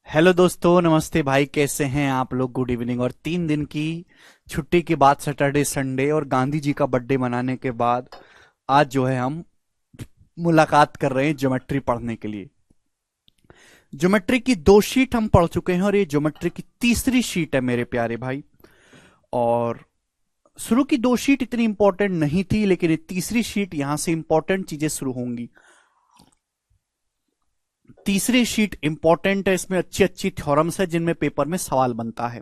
Hello दोस्तों, नमस्ते भाई। कैसे हैं आप लोग? Good evening. और 3 दिन की छुट्टी के बाद, सैटरडे संडे और गांधी जी का बर्थडे मनाने के बाद आज जो है हम मुलाकात कर रहे हैं ज्योमेट्री पढ़ने के लिए। ज्योमेट्री की 2 शीट हम पढ़ चुके हैं और ये ज्योमेट्री की तीसरी शीट है मेरे प्यारे भाई। और शुरू की 2 शीट इतनी इंपॉर्टेंट नहीं थी, लेकिन ये तीसरी शीट यहां से इंपॉर्टेंट चीजें शुरू होंगी। तीसरी शीट इंपॉर्टेंट है, इसमें अच्छी अच्छी थ्योरम्स है जिनमें पेपर में सवाल बनता है।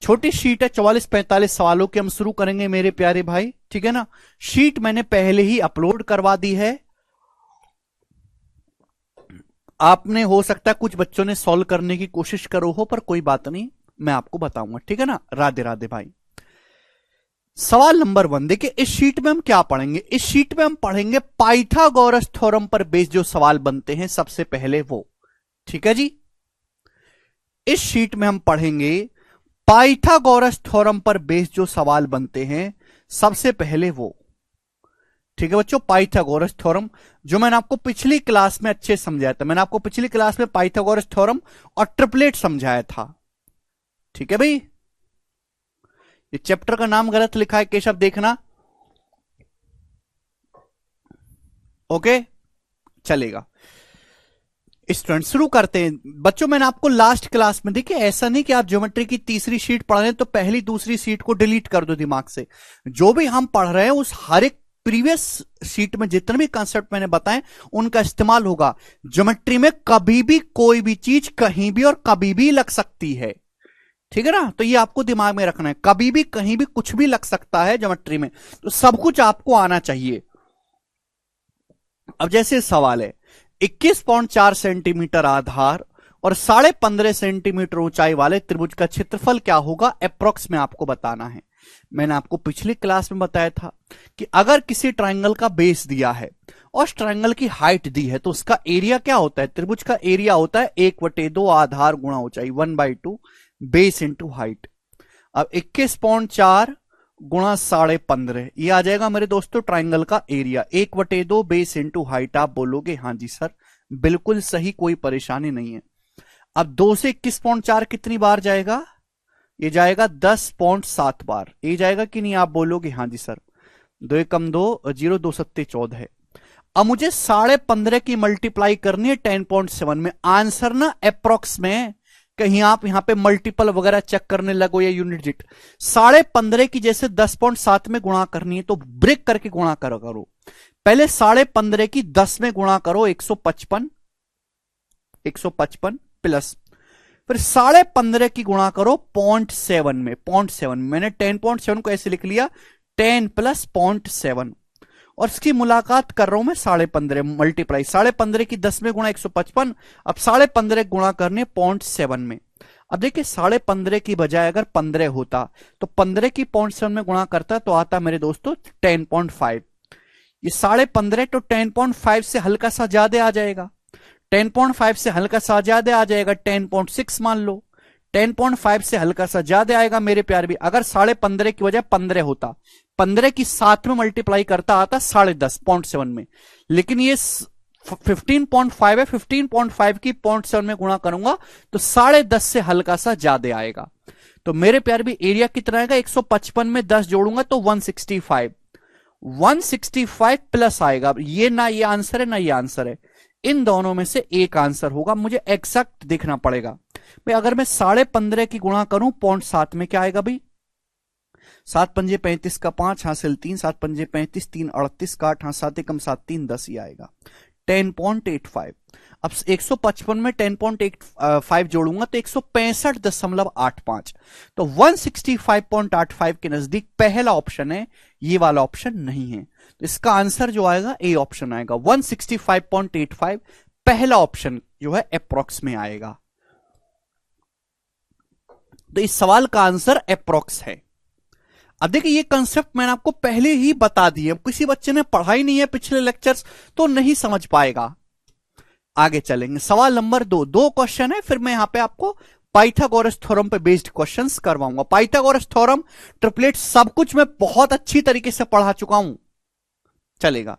छोटी शीट है, 44-45 सवालों की हम शुरू करेंगे मेरे प्यारे भाई, ठीक है ना। शीट मैंने पहले ही अपलोड करवा दी है। आपने हो सकता है कुछ बच्चों ने सॉल्व करने की कोशिश करो हो, पर कोई बात नहीं, मैं आपको बताऊंगा, ठीक है ना। राधे राधे भाई। सवाल नंबर 1 देखिए, इस शीट में हम क्या पढ़ेंगे। इस शीट में हम पढ़ेंगे पाइथागोरस थ्योरम पर बेस्ड जो सवाल बनते हैं सबसे पहले वो, ठीक है जी। इस शीट में हम पढ़ेंगे पाइथागोरस थ्योरम पर बेस्ड जो सवाल बनते हैं सबसे पहले वो, ठीक है बच्चों। पाइथागोरस थ्योरम जो मैंने आपको पिछली क्लास में अच्छे समझाया था। मैंने आपको पिछली क्लास में पाइथागोरस थ्योरम और ट्रिपलेट समझाया था, ठीक है भाई। ये चैप्टर का नाम गलत लिखा है केशव, देखना। ओके, चलेगा। स्टूडेंट शुरू करते हैं बच्चों। मैंने आपको लास्ट क्लास में, देखिए ऐसा नहीं कि आप ज्योमेट्री की तीसरी शीट पढ़ रहे हैं तो पहली दूसरी शीट को डिलीट कर दो दिमाग से। जो भी हम पढ़ रहे हैं उस हर एक प्रीवियस शीट में जितने भी कंसेप्ट मैंने बताए उनका इस्तेमाल होगा। ज्योमेट्री में कभी भी कोई भी चीज कहीं भी और कभी भी लग सकती है, ठीक है ना। तो ये आपको दिमाग में रखना है, कभी भी कहीं भी कुछ भी लग सकता है ज्योमेट्री में, तो सब कुछ आपको आना चाहिए। अब जैसे सवाल है, 21.4 सेंटीमीटर आधार और 15.5 सेंटीमीटर ऊंचाई वाले त्रिभुज का क्षेत्रफल क्या होगा, अप्रोक्स में आपको बताना है। मैंने आपको पिछली क्लास में बताया था कि अगर किसी ट्रायंगल का बेस दिया है और उस ट्रायंगल की हाइट दी है तो उसका एरिया क्या होता है। त्रिभुज का एरिया होता है 1/2 आधार गुणा ऊंचाई, 1/2 बेस इंटू हाइट। अब 21.4 गुणा 15.5, ये आ जाएगा मेरे दोस्तों ट्राइंगल का एरिया। 1/2 base into height. आप बोलोगे हाँ जी सर, बिल्कुल सही, कोई परेशानी नहीं है। अब 2 से 21.4 कितनी बार जाएगा? ये जाएगा 10.7 बार। ये जाएगा कि नहीं? आप बोलोगे हाँ जी सर। 2 एकम 2, 0 2 सत्ते 14 है। अब मुझे 15.5 की मल्टीप्लाई करनी है 10.7 में। आंसर ना अप्रोक्स में, कहीं आप यहां पे मल्टीपल वगैरह चेक करने लगो या यूनिट डिजिट। 15.5 की जैसे 10.7 में गुणा करनी है तो ब्रेक करके गुणा करो। पहले 15.5 की 10 में गुणा करो, 155 प्लस, फिर 15.5 की गुणा करो 0.7 में। 0.7 मैंने 10.7 को ऐसे लिख लिया, 10 प्लस 0.7, और इसकी मुलाकात कर रहा हूं मैं 15.5 मल्टीप्लाई। 15.5 की 10 में गुणा 155। अब 15.5 गुणा करने 0.7 में। अब देखिए 15.5 की बजाय अगर 15 होता तो 15 की 0.7 में गुणा करता तो आता मेरे दोस्तों 10.5। ये 15.5 तो 10.5 से हल्का सा ज्यादा आ जाएगा। 10.5 से हल्का सा ज्यादा आ जाएगा 10.6 मान लो। 10.5 से हल्का सा ज्यादा आएगा मेरे प्यार भी। अगर 15.5 की वजह 15 होता, 15 की 7 में मल्टीप्लाई करता आता 10.5 0.7 में। लेकिन ये 15.5 है, 15.5 की 0.7 में गुणा करूंगा तो 10.5 से हल्का सा ज्यादा आएगा। तो मेरे प्यार भी एरिया कितना आएगा? 155 में 10 जोड़ूंगा तो 165। 165 प्लस आएगा। ये ना ये आंसर है ना ये आंसर है, इन दोनों में से एक आंसर होगा। मुझे एग्जैक्ट देखना पड़ेगा भाई। अगर मैं 15.5 की गुणा करूं 0.7 में क्या आएगा भाई? 7 पंजे 35 का 5 हासिल 3, 7 पंजे 35, 3 38 का 8, हाँ 7 एकम 7 3 10 ही आएगा 10.85। अब 155 में 10.85 जोड़ूंगा तो 165.85। तो 165.85 के नजदीक पहला ऑप्शन है, ये वाला ऑप्शन नहीं है। तो इसका आंसर जो आएगा ए ऑप्शन आएगा। 165.85 पहला ऑप्शन जो है अप्रोक्स में आएगा। तो इस सवाल का आंसर अप्रोक्स है। अब देखिए ये कंसेप्ट मैंने आपको पहले ही बता दिए, किसी बच्चे ने पढ़ा ही नहीं है पिछले लेक्चर्स तो नहीं समझ पाएगा। आगे चलेंगे। सवाल नंबर 2, 2 क्वेश्चन है, फिर मैं यहां पे आपको पाइथागोरस थ्योरम पे बेस्ड क्वेश्चंस करवाऊंगा। पाइथागोरस थ्योरम, ट्रिपलेट सब कुछ मैं बहुत अच्छी तरीके से पढ़ा चुका हूं, चलेगा।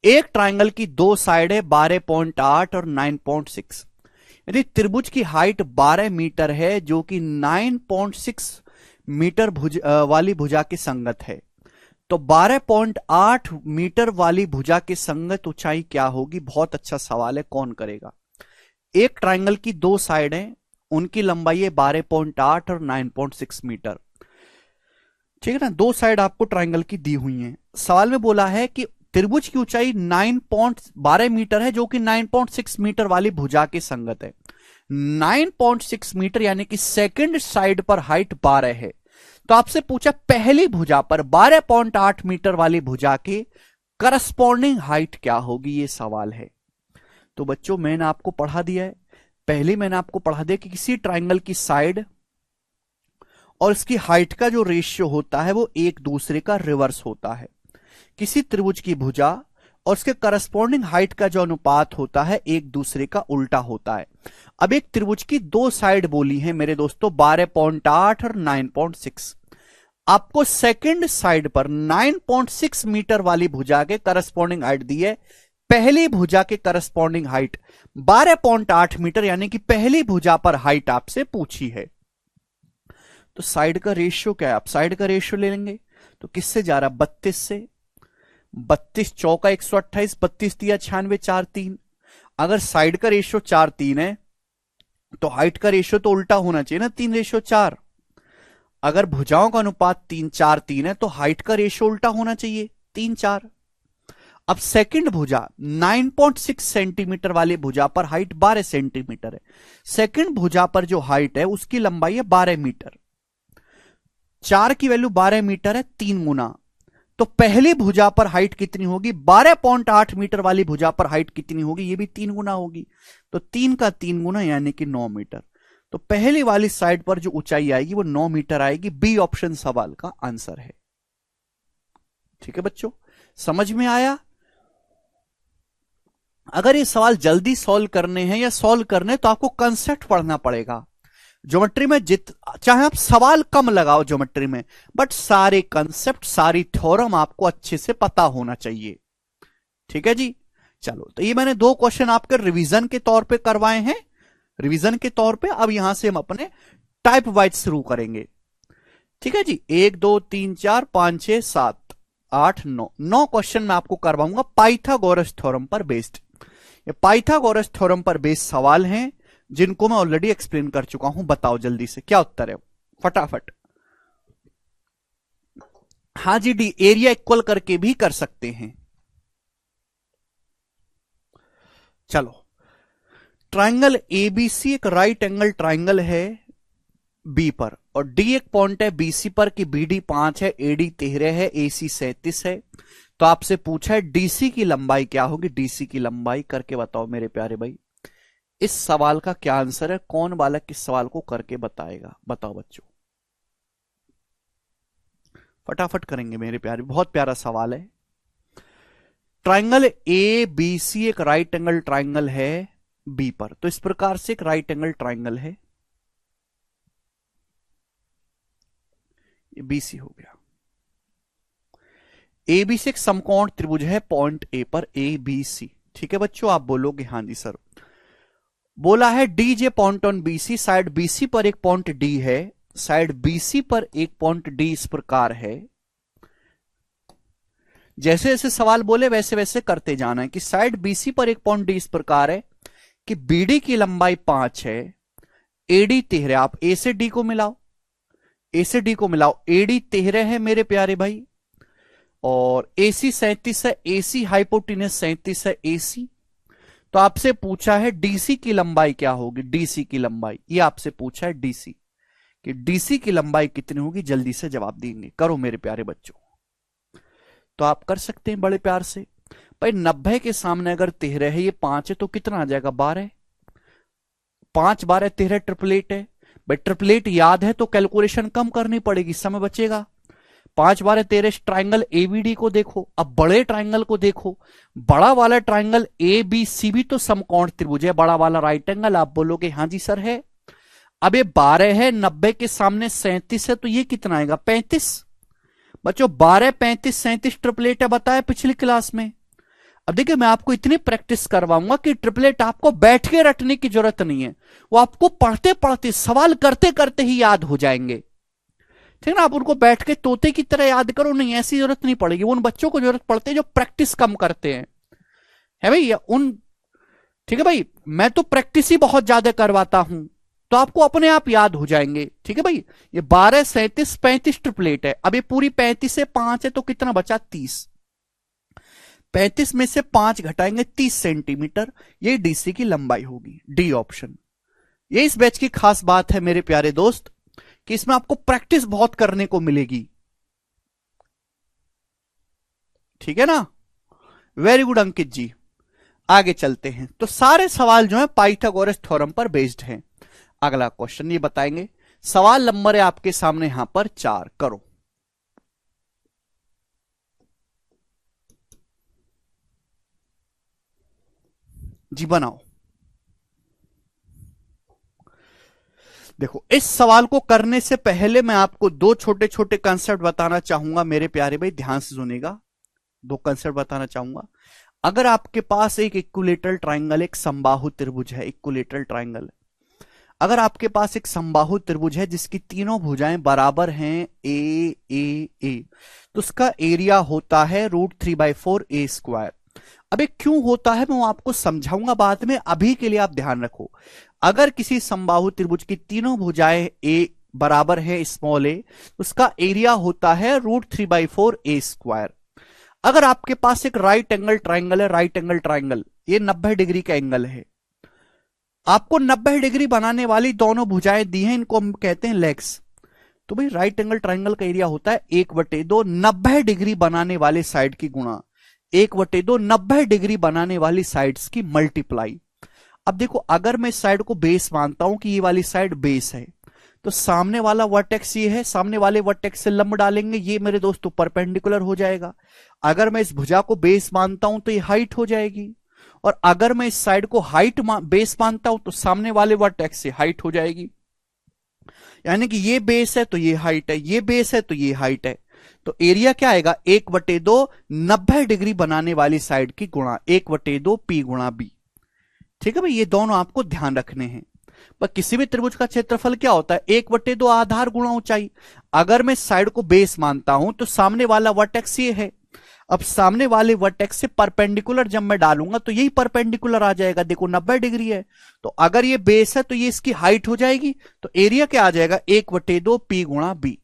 एक ट्रायंगल की 2 साइड है 12.8 और 9.6। यदि त्रिभुज की हाइट 12 मीटर है जो कि 9.6 मीटर वाली भुजा के संगत है, तो 12.8 मीटर वाली भुजा की संगत ऊंचाई क्या होगी? बहुत अच्छा सवाल है, कौन करेगा? एक ट्राइंगल की दो साइड है, उनकी लंबाई है 12.8 और 9.6 मीटर। ठीक है ना, दो साइड आपको ट्राइंगल की दी हुई हैं। सवाल में बोला है कि त्रिभुज की ऊंचाई 9.12 मीटर है जो कि 9.6 मीटर वाली भुजा के संगत है। 9.6 मीटर यानी कि सेकंड साइड पर हाइट 12 है। तो आपसे पूछा पहली भुजा पर 12.8 मीटर वाली भुजा के करस्पॉन्डिंग हाइट क्या होगी, ये सवाल है। तो बच्चों मैंने आपको पढ़ा दिया है, पहले मैंने आपको पढ़ा दिया कि किसी ट्राइंगल की साइड और इसकी हाइट का जो रेशियो होता है वो एक दूसरे का रिवर्स होता है। किसी त्रिभुज की भुजा और उसके करस्पॉन्डिंग हाइट का जो अनुपात होता है एक दूसरे का उल्टा होता है। अब एक त्रिभुज की दो साइड बोली है मेरे दोस्तों 12.8 और 9.6। आपको सेकंड साइड पर 9.6 मीटर वाली भुजा के करस्पॉन्डिंग हाइट दी है। पहली भुजा के करस्पॉन्डिंग हाइट 12.8 मीटर यानी कि पहली भुजा पर हाइट आपसे पूछी है। तो साइड का रेशियो क्या है? आप साइड का रेशियो ले लेंगे तो किससे जा रहा है? 32 से। 32 चौका 128, 32 दिया 96, 4 3। अगर साइड का रेशियो 4 3 है तो हाइट का रेशियो तो उल्टा होना चाहिए ना, 3:4। अगर भुजाओं का अनुपात 3:4:3 है तो हाइट का रेशियो उल्टा होना चाहिए, 3:4। अब सेकंड भुजा 9.6 सेंटीमीटर वाली भुजा पर हाइट 12 सेंटीमीटर है। सेकंड भुजा पर जो हाइट है उसकी लंबाई है 12 मीटर। 4 की वैल्यू 12 मीटर है, 3 गुना। तो पहली भुजा पर हाइट कितनी होगी? 12.8 मीटर वाली भुजा पर हाइट कितनी होगी? ये भी 3 गुना होगी। तो 3 का 3 गुना यानी कि 9 मीटर। तो पहली वाली साइड पर जो ऊंचाई आएगी वो 9 मीटर आएगी। बी ऑप्शन सवाल का आंसर है। ठीक है बच्चों, समझ में आया? अगर ये सवाल जल्दी सॉल्व करने हैं या सॉल्व करने तो आपको कंसेप्ट पढ़ना पड़ेगा। ज्योमेट्री में चाहे आप सवाल कम लगाओ ज्योमेट्री में, बट सारे कंसेप्ट सारी थ्योरम आपको अच्छे से पता होना चाहिए। ठीक है जी, चलो तो ये मैंने 2 क्वेश्चन आपके रिवीजन के तौर पे करवाए हैं, रिवीजन के तौर पे। अब यहां से हम अपने टाइप वाइज शुरू करेंगे। ठीक है जी, 1 2 3 4 5 6 7 8 9 क्वेश्चन मैं आपको करवाऊंगा पाइथागोरस थ्योरम पर बेस्ड। ये पाइथागोरस थ्योरम पर बेस्ड सवाल हैं जिनको मैं ऑलरेडी एक्सप्लेन कर चुका हूं। बताओ जल्दी से क्या उत्तर है, फटाफट। हाँ जी डी, एरिया इक्वल करके भी कर सकते हैं। चलो, ट्राइंगल एबीसी एक राइट एंगल ट्राइंगल है बी पर, और डी एक पॉइंट है बीसी पर कि बीडी 5 है, एडी 13 है, एसी 37 है। तो आपसे पूछा है डीसी की लंबाई क्या होगी? डीसी की लंबाई करके बताओ मेरे प्यारे भाई। इस सवाल का क्या आंसर है? कौन बालक इस सवाल को करके बताएगा? बताओ बच्चों, फटाफट करेंगे मेरे प्यारे, बहुत प्यारा सवाल है। ट्राइंगल ए बी सी एक राइट एंगल ट्राइंगल है बी पर, तो इस प्रकार से एक राइट एंगल ट्राइंगल है, ये बीसी हो गया। ए बी सी एक समकोण त्रिभुज है पॉइंट ए पर, ए बी सी। ठीक है बच्चों, आप बोलोगे हाँ जी सर। बोला है D J point on BC, side BC पर एक पॉइंट डी है, साइड बीसी पर एक पॉइंट डी इस प्रकार है। जैसे जैसे सवाल बोले वैसे वैसे करते जाना है कि साइड बीसी पर एक पॉइंट डी इस प्रकार है कि बीडी की लंबाई 5 है, एडी 13। आप ए से डी को मिलाओ, ए से डी को मिलाओ, एडी 13 है मेरे प्यारे भाई, और एसी 37 है, एसी हाइपोटेनस 37 है, एसी। तो आपसे पूछा है डीसी की लंबाई क्या होगी? डीसी की लंबाई, ये आपसे पूछा है डीसी कि डीसी की लंबाई कितनी होगी? जल्दी से जवाब देंगे, करो मेरे प्यारे बच्चों। तो आप कर सकते हैं बड़े प्यार से भाई। 90 के सामने अगर 13 है, ये 5 है, तो कितना आ जाएगा? 12। 5 12 13 ट्रिपलेट है भाई। ट्रिपलेट याद है तो कैलकुलेशन कम करनी पड़ेगी, समय बचेगा। 5 12 13 ट्राइंगल एबीडी को देखो। अब बड़े ट्राइंगल को देखो, बड़ा वाला ट्राइंगल ए बी सी भी तो समकोण त्रिभुज है, बड़ा वाला राइट एंगल। आप बोलोगे हाँ जी सर है। अब ये 12 है, 90 के सामने 37 है, तो ये कितना आएगा? 35। बच्चों 12 35 37 ट्रिपलेट है, बताया पिछली क्लास में। अब देखिए मैं आपको इतनी प्रैक्टिस करवाऊंगा कि ट्रिपलेट आपको बैठ के रटने की जरूरत नहीं है, वो आपको पढ़ते पढ़ते सवाल करते करते ही याद हो जाएंगे। ठीक है ना, आप उनको बैठ के तोते की तरह याद करो, नहीं ऐसी जरूरत नहीं पड़ेगी। उन बच्चों को जरूरत पड़ती है जो प्रैक्टिस कम करते हैं, है भाई उन। ठीक है भाई, मैं तो प्रैक्टिस ही बहुत ज्यादा करवाता हूं, तो आपको अपने आप याद हो जाएंगे। ठीक है भाई, ये 12 37 35 ट्रिपलेट है। अब ये पूरी 35 से 5 है तो कितना बचा 30। 35 में से 5 घटाएंगे 30 सेंटीमीटर, ये डीसी की लंबाई होगी, डी ऑप्शन। ये इस बैच की खास बात है मेरे प्यारे दोस्त कि इसमें आपको प्रैक्टिस बहुत करने को मिलेगी। ठीक है ना, वेरी गुड अंकित जी। आगे चलते हैं, तो सारे सवाल जो है पाइथागोरस थ्योरम पर बेस्ड हैं। अगला क्वेश्चन ये बताएंगे, सवाल नंबर है आपके सामने यहां पर 4, करो। जी बनाओ। देखो इस सवाल को करने से पहले मैं आपको दो छोटे छोटे कंसेप्ट बताना चाहूंगा मेरे प्यारे भाई, ध्यान से सुनिएगा। दो कंसेप्ट बताना चाहूंगा। अगर आपके पास एक इक्विलेटरल ट्राइंगल, एक समबाहु त्रिभुज है, इक्विलेटरल ट्राइंगल, अगर आपके पास एक समबाहु त्रिभुज है जिसकी तीनों भुजाएं बराबर हैं ए ए ए, तो उसका एरिया होता है √3/4 a²। अब ये क्यों होता है मैं आपको समझाऊंगा बाद में, अभी के लिए आप ध्यान रखो। अगर किसी समबाहु त्रिभुज की तीनों भुजाएं ए बराबर है स्मॉल ए, उसका एरिया होता है √3/4 a²। अगर आपके पास एक राइट एंगल ट्राइंगल है, राइट एंगल ट्राइंगल, ये 90 डिग्री का एंगल है, आपको 90 डिग्री बनाने वाली दोनों भुजाएं दी हैं, इनको हम कहते हैं लेग्स। तो भाई राइट एंगल ट्राइंगल का एरिया होता है 1/2 90 डिग्री बनाने वाले साइड की गुणा 1/2 90 डिग्री बनाने वाली साइड्स की मल्टीप्लाई। अब देखो अगर मैं इस साइड को बेस मानता हूं कि ये वाली साइड बेस है, तो सामने वाला वर्टेक्स ये है, सामने वाले वर्टेक्स से लंब डालेंगे, ये मेरे दोस्तों परपेंडिकुलर हो जाएगा। अगर मैं इस भुजा को बेस मानता हूं तो ये हाइट हो जाएगी, और अगर मैं इस साइड को हाइट बेस मानता हूं तो सामने वाले वर्टेक्स से हाइट हो जाएगी। यानी कि ये बेस है तो ये हाइट है, ये बेस है तो ये हाइट है। तो एरिया क्या आएगा 1/2 90 डिग्री बनाने वाली साइड की गुणा 1/2 P गुणा B। ठीक है भाई, ये दोनों आपको ध्यान रखने हैं। पर किसी भी त्रिभुज का क्षेत्रफल क्या होता है 1/2 आधार गुणा ऊंचाई। अगर मैं साइड को बेस मानता हूं तो सामने वाला वर्टेक्स ये है, अब सामने वाले वर्टेक्स से परपेंडिकुलर जब मैं डालूंगा तो यही परपेंडिकुलर आ जाएगा, देखो 90 डिग्री है, तो अगर ये बेस है तो ये इसकी हाइट हो जाएगी, तो एरिया क्या आ जाएगा 1/2 P गुणा B।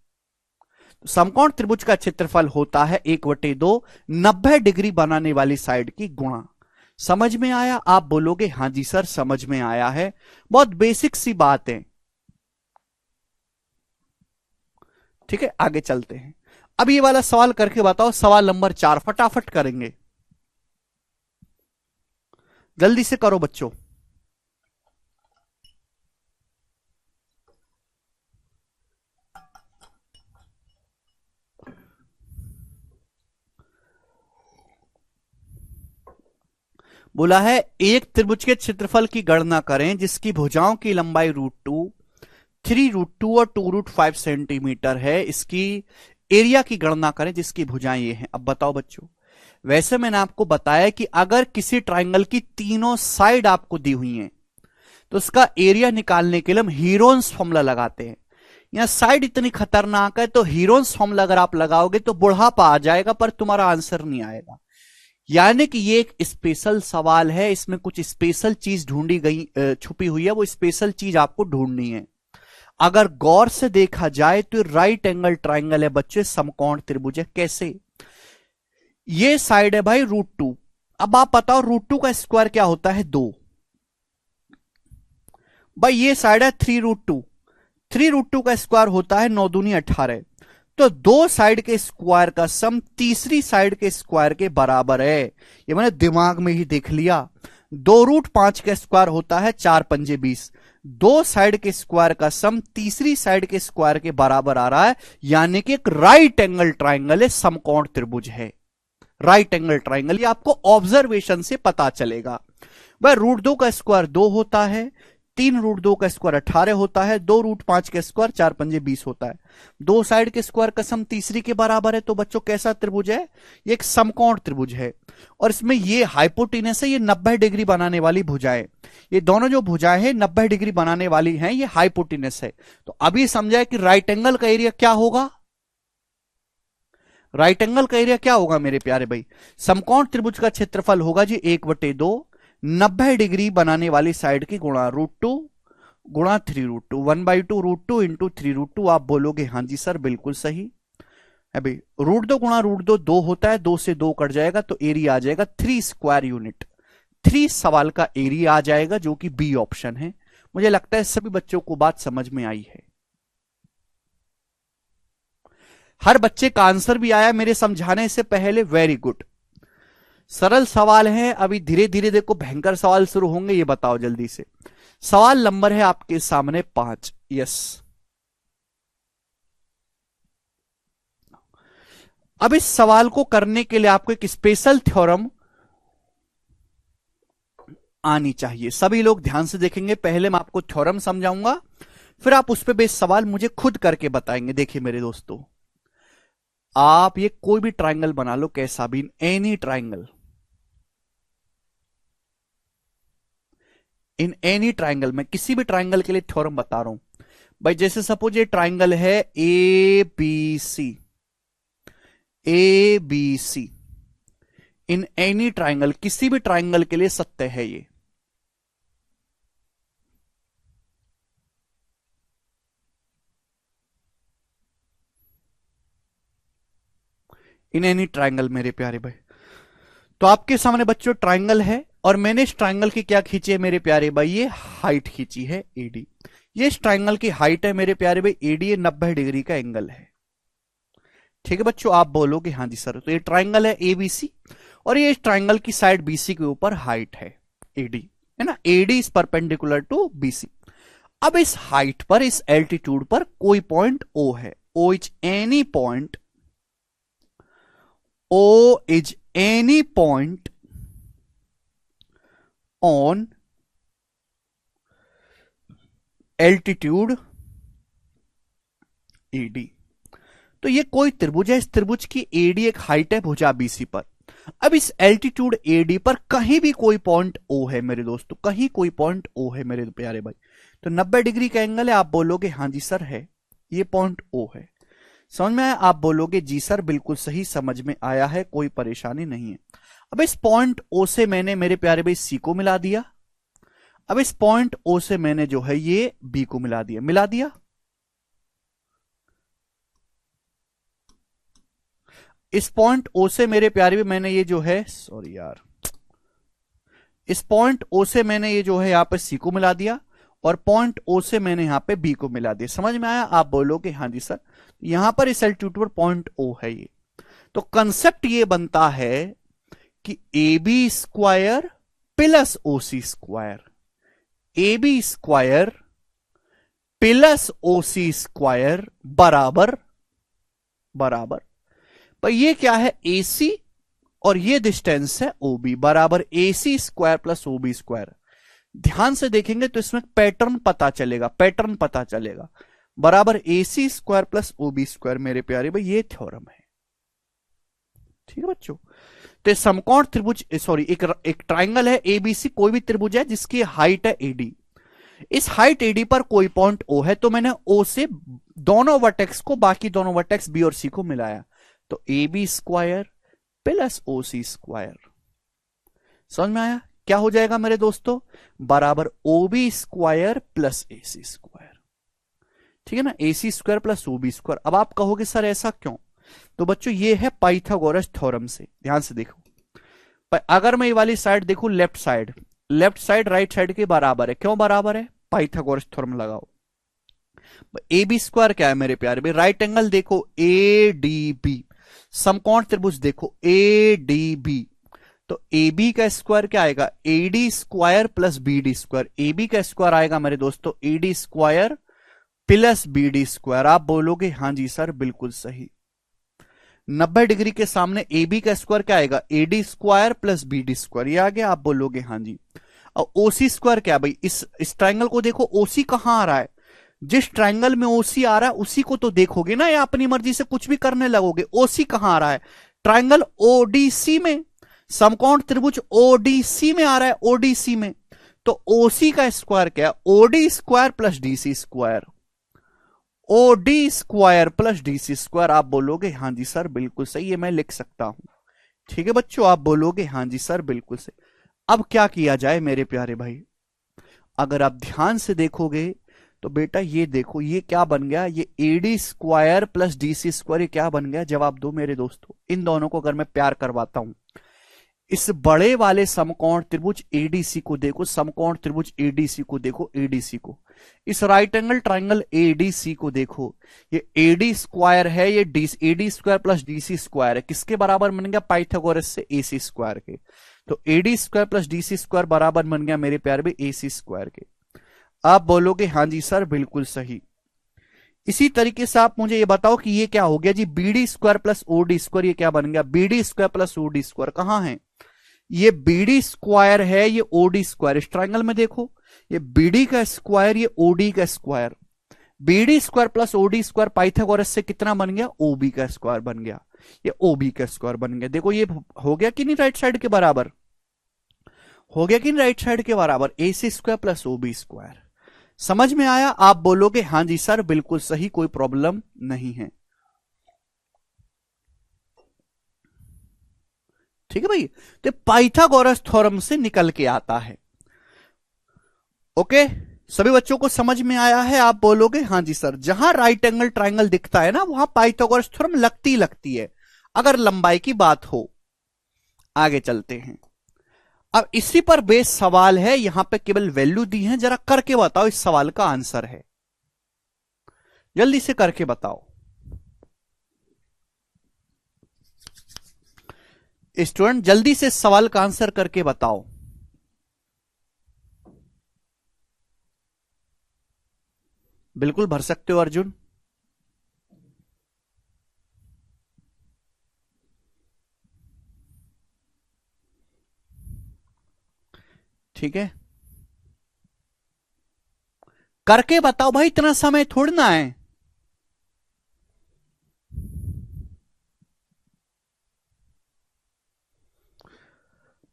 तो समकोण त्रिभुज का क्षेत्रफल होता है 1/2 90 डिग्री बनाने वाली साइड की गुणा। समझ में आया? आप बोलोगे हां जी सर समझ में आया है, बहुत बेसिक सी बात है। ठीक है, आगे चलते हैं। अब ये वाला सवाल करके बताओ, सवाल नंबर 4 फटाफट करेंगे, जल्दी से करो बच्चों। बोला है एक त्रिभुज के क्षेत्रफल की गणना करें जिसकी भुजाओं की लंबाई √2, 3√2 और 2√5 सेंटीमीटर है, इसकी एरिया की गणना करें जिसकी भुजाएं ये हैं। अब बताओ बच्चों, वैसे मैंने आपको बताया कि अगर किसी ट्राइंगल की तीनों साइड आपको दी हुई हैं तो उसका एरिया निकालने के लिए हम हीरोन्स फॉर्मूला लगाते हैं। यहां साइड इतनी खतरनाक है तो हीरोन्स फॉर्मूला अगर आप लगाओगे तो बुढ़ापा आ जाएगा पर तुम्हारा आंसर नहीं आएगा। यानी कि ये एक स्पेशल सवाल है, इसमें कुछ स्पेशल चीज ढूंढी गई छुपी हुई है, वो स्पेशल चीज आपको ढूंढनी है। अगर गौर से देखा जाए तो राइट एंगल ट्राइंगल है बच्चे, समकोण त्रिभुज है। कैसे? ये साइड है भाई √2, अब आप बताओ √2 का स्क्वायर क्या होता है 2। भाई ये साइड है 3√2, 3√2 का स्क्वायर होता है 9 दूनी 18। तो दो साइड के स्क्वायर का सम तीसरी साइड के स्क्वायर के बराबर है, ये मैंने दिमाग में ही देख लिया। 2√5 का स्क्वायर होता है 4 पंजे 20, दो साइड के स्क्वायर का सम तीसरी साइड के स्क्वायर के बराबर आ रहा है, यानी कि एक राइट एंगल ट्राइंगल है, समकोण त्रिभुज है। राइट एंगल ट्राइंगल, ये आपको ऑब्जर्वेशन से पता चलेगा। भाई √2 का स्क्वायर 2 होता है, 3√2 का स्क्वायर 18 होता है, 2√5 का स्क्वायर 4×5 = 20 होता है। दो साइड के स्क्वायर का सम तीसरी के बराबर है। तो बच्चों कैसा त्रिभुज है? ये एक समकोण त्रिभुज है और इसमें ये हाइपोटेनस है, ये 90 डिग्री बनाने वाली भुजाएं, ये दोनों जो भुजाएं हैं 90 डिग्री बनाने वाली हैं, ये हाइपोटेनस है। तो अभी समझा है कि राइट एंगल का एरिया क्या होगा? राइट एंगल का एरिया क्या होगा मेरे प्यारे भाई? समकोण त्रिभुज का क्षेत्रफल होगा जी 1/2, 90 डिग्री बनाने वाली साइड की गुणा √2 गुणा 3√2, 1/2 √2 इंटू 3√2। आप बोलोगे हाँ जी सर बिल्कुल सही है भाई। √2 गुणा √2 2 होता है, 2 से 2 कट जाएगा तो एरिया आ जाएगा 3 स्क्वायर यूनिट। 3 सवाल का एरिया आ जाएगा जो कि बी ऑप्शन है। मुझे लगता है सभी बच्चों को बात समझ में आई है। हर बच्चे का आंसर भी आया मेरे समझाने से पहले, वेरी गुड। सरल सवाल है, अभी धीरे धीरे देखो भयंकर सवाल शुरू होंगे, ये बताओ जल्दी से। सवाल नंबर है आपके सामने 5। यस, अब इस सवाल को करने के लिए आपको एक स्पेशल थ्योरम आनी चाहिए। सभी लोग ध्यान से देखेंगे। पहले मैं आपको थ्योरम समझाऊंगा, फिर आप उस पर बेस सवाल मुझे खुद करके बताएंगे। देखिए मेरे दोस्तों, आप ये कोई भी ट्राइंगल बना लो, कैसा भी, एनी ट्राइंगल, इन एनी ट्राइंगल, मैं किसी भी ट्राइंगल के लिए थ्योरम बता रहा हूं भाई। जैसे सपोज ये ट्राइंगल है A B C, A B C, in any triangle, किसी भी ट्राइंगल के लिए सत्य है ये। इन एनी ट्राइंगल मेरे प्यारे भाई। तो आपके सामने बच्चों ट्राइंगल है और मैंने इस ट्राइंगल की क्या खींची है मेरे प्यारे भाई? ये हाइट खींची है एडी। ये इस ट्राइंगल की हाइट है मेरे प्यारे भाई, एडी 90 डिग्री का एंगल है। ठीक है बच्चों, आप बोलोगे हाँ जी सर। तो ये ट्राइंगल है एबीसी और ये इस ट्राइंगल की साइड बीसी के ऊपर हाइट है एडी, है ना। AD is perpendicular to BC. अब इस हाइट पर, इस एल्टीट्यूड पर कोई पॉइंट ओ है। O is any point, O is any point on altitude AD। तो ये कोई त्रिभुज है, इस त्रिभुज की AD एक हाइट है भुजा BC पर। अब इस एल्टीट्यूड AD पर कहीं भी कोई पॉइंट O है मेरे दोस्तों, कहीं कोई पॉइंट O है मेरे प्यारे भाई। तो 90 डिग्री का एंगल है। आप बोलोगे हाँ जी सर है, ये पॉइंट O है। समझ में आया? आप बोलोगे जी सर बिल्कुल सही, समझ में आया है, कोई परेशानी नहीं है। अब इस पॉइंट O से मैंने मेरे प्यारे भाई C को मिला दिया। अब इस पॉइंट O से मैंने जो है ये B को मिला दिया, मिला दिया। इस पॉइंट O से मेरे प्यारे भाई मैंने ये जो है, सॉरी यार, इस पॉइंट O से मैंने ये जो है यहां पे C को मिला दिया और पॉइंट O से मैंने यहां पे B को मिला दिया। समझ में आया? आप बोलोगे हाँ जी सर। यहां पर इस एल्टीट्यूड पर पॉइंट O है ये। तो कंसेप्ट ये बनता है कि AB square plus OC square, AB square plus OC square बराबर बराबर पर ये क्या है? AC और ये डिस्टेंस है OB बराबर AC square plus OB square. ध्यान से देखेंगे तो इसमें पैटर्न पता चलेगा, पैटर्न पता चलेगा, बराबर AC square plus OB square मेरे प्यारे भाई, ये थ्योरम है। ठीक है बच्चों, तो समकोण त्रिभुज, सॉरी एक ट्राइंगल है ABC, कोई भी त्रिभुज है जिसकी हाइट है AD। इस हाइट AD पर कोई पॉइंट O है, तो मैंने O से दोनों वर्टेक्स को, बाकी दोनों वर्टेक्स B और C को मिलाया, तो AB square plus OC square. समझ में आया? क्या हो जाएगा मेरे दोस्तों? बराबर OB square plus AC square. ठीक है ना, AC square plus OB square. अब आप कहोगे सर ऐसा क्यों? तो बच्चों ये है पाइथागोरस थ्योरम से। ध्यान से देखो, अगर मैं ये वाली साइड देखूं, लेफ्ट साइड राइट साइड के बराबर है। क्यों बराबर है? पाइथागोरस थ्योरम लगाओ। AB स्क्वायर क्या है मेरे प्यारे भाई? राइट एंगल देखो ADB, समकोण त्रिभुज देखो ADB, तो AB का स्क्वायर क्या आएगा? AD square plus BD square. AB का स्क्वायर आएगा मेरे दोस्तों AD square plus BD square. आप बोलोगे हाँ जी सर बिल्कुल सही। 90 डिग्री के सामने AB का स्क्वायर क्या आएगा? AD square plus BD square, ये आ गया। आप बोलोगे हाँ जी। और ओसी स्क्वायर क्या भाई, इस ट्राइंगल को देखो, ओसी कहां आ रहा है, जिस ट्राइंगल में ओसी आ रहा है उसी को तो देखोगे ना, या अपनी मर्जी से कुछ भी करने लगोगे। ओसी कहां आ रहा है, ट्राइंगल ओडीसी में, समकोण त्रिभुज ओडीसी में आ रहा है, ओडीसी में। तो ओसी का स्क्वायर क्या, OD square plus DC square, OD square plus DC square. आप बोलोगे हाँ जी सर बिल्कुल सही है, मैं लिख सकता हूं। ठीक है बच्चों, आप बोलोगे हाँ जी सर बिल्कुल सही। अब क्या किया जाए मेरे प्यारे भाई, अगर आप ध्यान से देखोगे तो बेटा ये देखो, ये क्या बन गया, ये AD square plus DC square, ये क्या बन गया, जवाब दो मेरे दोस्तों। इन दोनों को अगर मैं प्यार करवाता हूं, इस बड़े वाले समकोण त्रिभुज एडीसी को देखो, समकोण त्रिभुज एडीसी को देखो, एडीसी को, इस राइट एंगल ट्राइंगल एडीसी को देखो, ये एडी स्क्वायर है, ये D AD square plus DC square है, किसके बराबर बन गया, पाइथागोरस से एसी स्क्वायर के। तो AD square plus DC square बराबर बन गया मेरे प्यारे भी एसी स्क्वायर के। आप बोलोगे हाँ जी सर बिल्कुल सही। इसी तरीके से आप मुझे ये बताओ कि ये क्या हो गया जी, B D square plus OD square, ये क्या बन गया, B D square plus OD square कहां है, ये बीडी स्क्वायर है, ये ओडी स्क्वायर, इस ट्राइंगल में देखो, ये बीडी का स्क्वायर, ये ओडी का square, BD square plus OD square Pythagoras से कितना बन गया, ओबी का स्क्वायर बन गया, ये ओबी का स्क्वायर बन गया। देखो ये हो गया कि नहीं राइट साइड के बराबर, हो गया कि नहीं राइट साइड के बराबर, ए सी स्क्वायर प्लस ओबी स्क्वायर। समझ में आया, आप बोलोगे हाँ जी सर बिल्कुल सही, कोई प्रॉब्लम नहीं है। ठीक है भाई, तो पाइथागोरस थ्योरम से निकल के आता है। ओके, सभी बच्चों को समझ में आया है, आप बोलोगे हाँ जी सर। जहां राइट एंगल ट्राइंगल दिखता है ना, वहां पाइथागोरस थ्योरम लगती है, अगर लंबाई की बात हो। आगे चलते हैं, अब इसी पर बेस सवाल है, यहां पे केवल वैल्यू दी है, जरा करके बताओ इस सवाल का आंसर है, जल्दी से करके बताओ। स्टूडेंट जल्दी से सवाल का आंसर करके बताओ। बिल्कुल भर सकते हो अर्जुन। ठीक है, करके बताओ भाई, इतना समय थोड़ी ना है।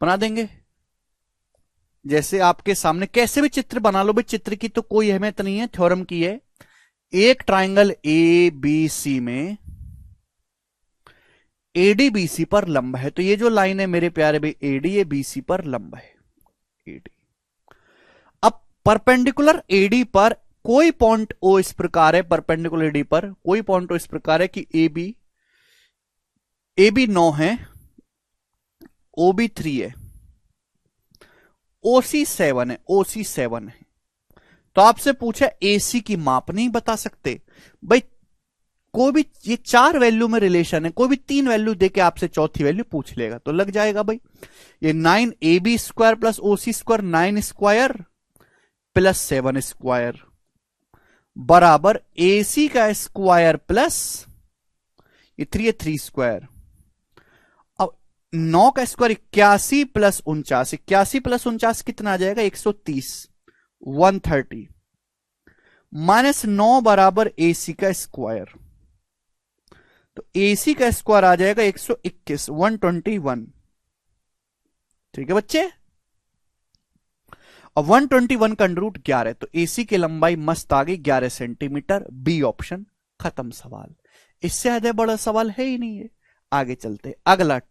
बना देंगे, जैसे आपके सामने कैसे भी चित्र बना लो भाई, चित्र की तो कोई अहमियत नहीं है, थ्योरम की है। एक ट्राइंगल ए बी सी में एडी बीसी पर लंब है, तो ये जो लाइन है मेरे प्यारे भाई, एडी ए बीसी पर लंब है, एडी। अब परपेंडिकुलर एडी पर कोई पॉइंट ओ इस प्रकार है, परपेंडिकुलर एडी पर कोई पॉइंट ओ इस प्रकार है कि ए बी 9 है, ओ बी 3 है, ओसी 7 है, ओसी 7 है। तो आपसे पूछा एसी की माप नहीं बता सकते भाई, कोई भी ये 4 वैल्यू में रिलेशन है, कोई भी 3 वैल्यू देके आपसे चौथी वैल्यू पूछ लेगा तो लग जाएगा भाई। ये 9 A B square plus OC square, 9 square plus 7 square बराबर एसी का स्क्वायर प्लस ये 3 है, 3 स्क्वायर। अब 9 का स्क्वायर 81 प्लस 49, 81 प्लस 49 कितना आ जाएगा, 130, 130 माइनस 9 बराबर एसी का स्क्वायर, तो एसी का स्क्वायर आ जाएगा 121, 121। ठीक है बच्चे, अब 121 का अंडर रूट 11, तो एसी की लंबाई मस्त आ गई 11 सेंटीमीटर, बी ऑप्शन, खत्म सवाल। इससे ज्यादा बड़ा सवाल है ही नहीं है। आगे चलते, अगला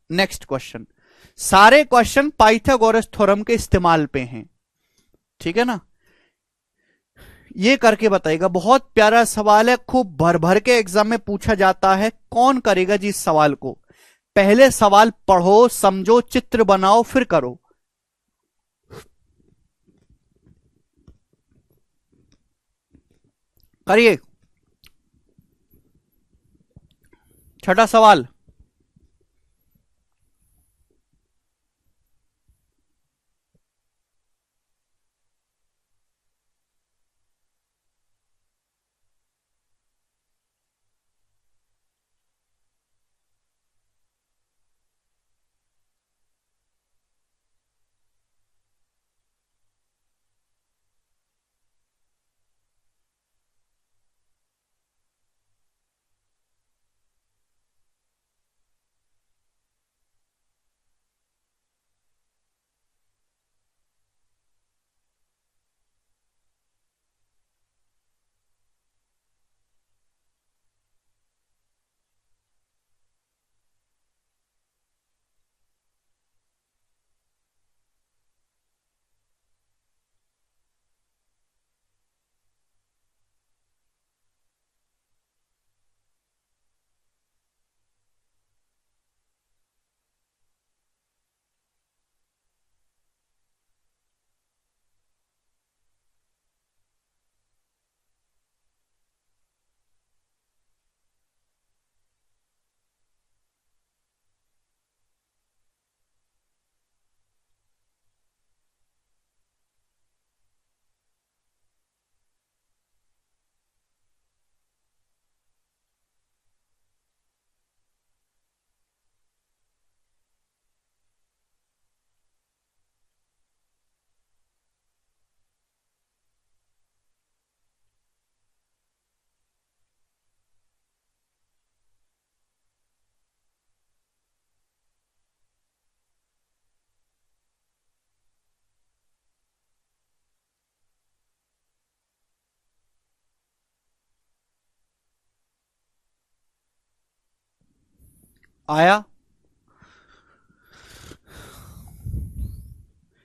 नेक्स्ट क्वेश्चन। सारे क्वेश्चन पाइथागोरस थ्योरम के इस्तेमाल पे हैं, ठीक है ना। ये करके बताएगा, बहुत प्यारा सवाल है, खूब भर भर के एग्जाम में पूछा जाता है। कौन करेगा जी इस सवाल को, पहले सवाल पढ़ो, समझो, चित्र बनाओ, फिर करो। करिए, छठा सवाल। आया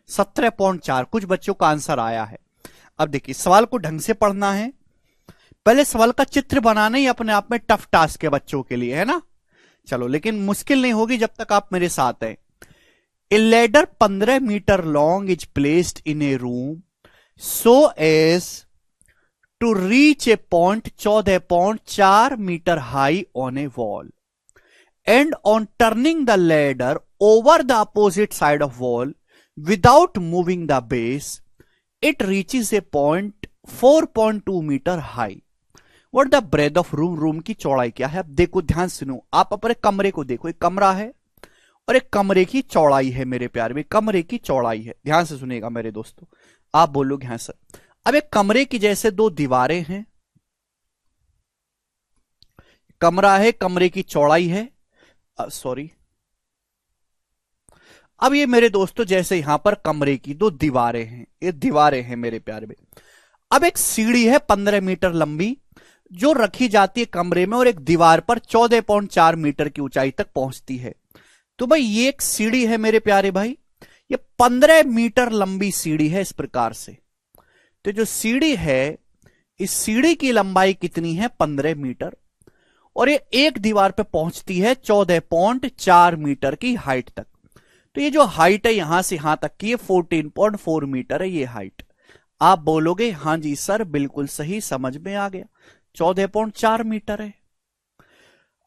17.4, कुछ बच्चों का आंसर आया है। अब देखिए सवाल को ढंग से पढ़ना है। पहले सवाल का चित्र बनाना ही अपने आप में टफ टास्क है बच्चों के लिए, है ना। चलो, लेकिन मुश्किल नहीं होगी जब तक आप मेरे साथ हैं। A ladder 15 metre long is placed in a room so as to reach a point 14.4 metre high on a wall and on turning the ladder over the opposite side of wall without moving the base it reaches a point 4.2 metre high. What the breadth of room, room की चौड़ाई क्या है। अब देखो ध्यान सुनो, आप अपने कमरे को देखो, एक कमरा है और एक कमरे की चौड़ाई है मेरे प्यारे में, कमरे की चौड़ाई है। ध्यान से सुनिएगा मेरे दोस्तों, आप बोलोगे हाँ सर। अब एक कमरे की जैसे दो दीवारें हैं, कमरा है, कमरे की चौड़ाई है, सॉरी, अब ये मेरे दोस्तों जैसे यहां पर कमरे की दो दीवारें हैं, ये दीवारें हैं मेरे प्यारे में। अब एक सीढ़ी है 15 मीटर लंबी जो रखी जाती है कमरे में और एक दीवार पर 14.4 मीटर की ऊंचाई तक पहुंचती है। तो भाई ये एक सीढ़ी है मेरे प्यारे भाई, ये 15 मीटर लंबी सीढ़ी है इस प्रकार से। तो जो सीढ़ी है, इस सीढ़ी की लंबाई कितनी है 15 मीटर, और ये एक दीवार पे पहुंचती है 14.4 मीटर की हाइट तक। तो ये जो हाइट है यहां से यहां तक की, ये 14.4 मीटर है ये हाइट। आप बोलोगे हां जी सर बिल्कुल सही, समझ में आ गया, 14.4 मीटर है।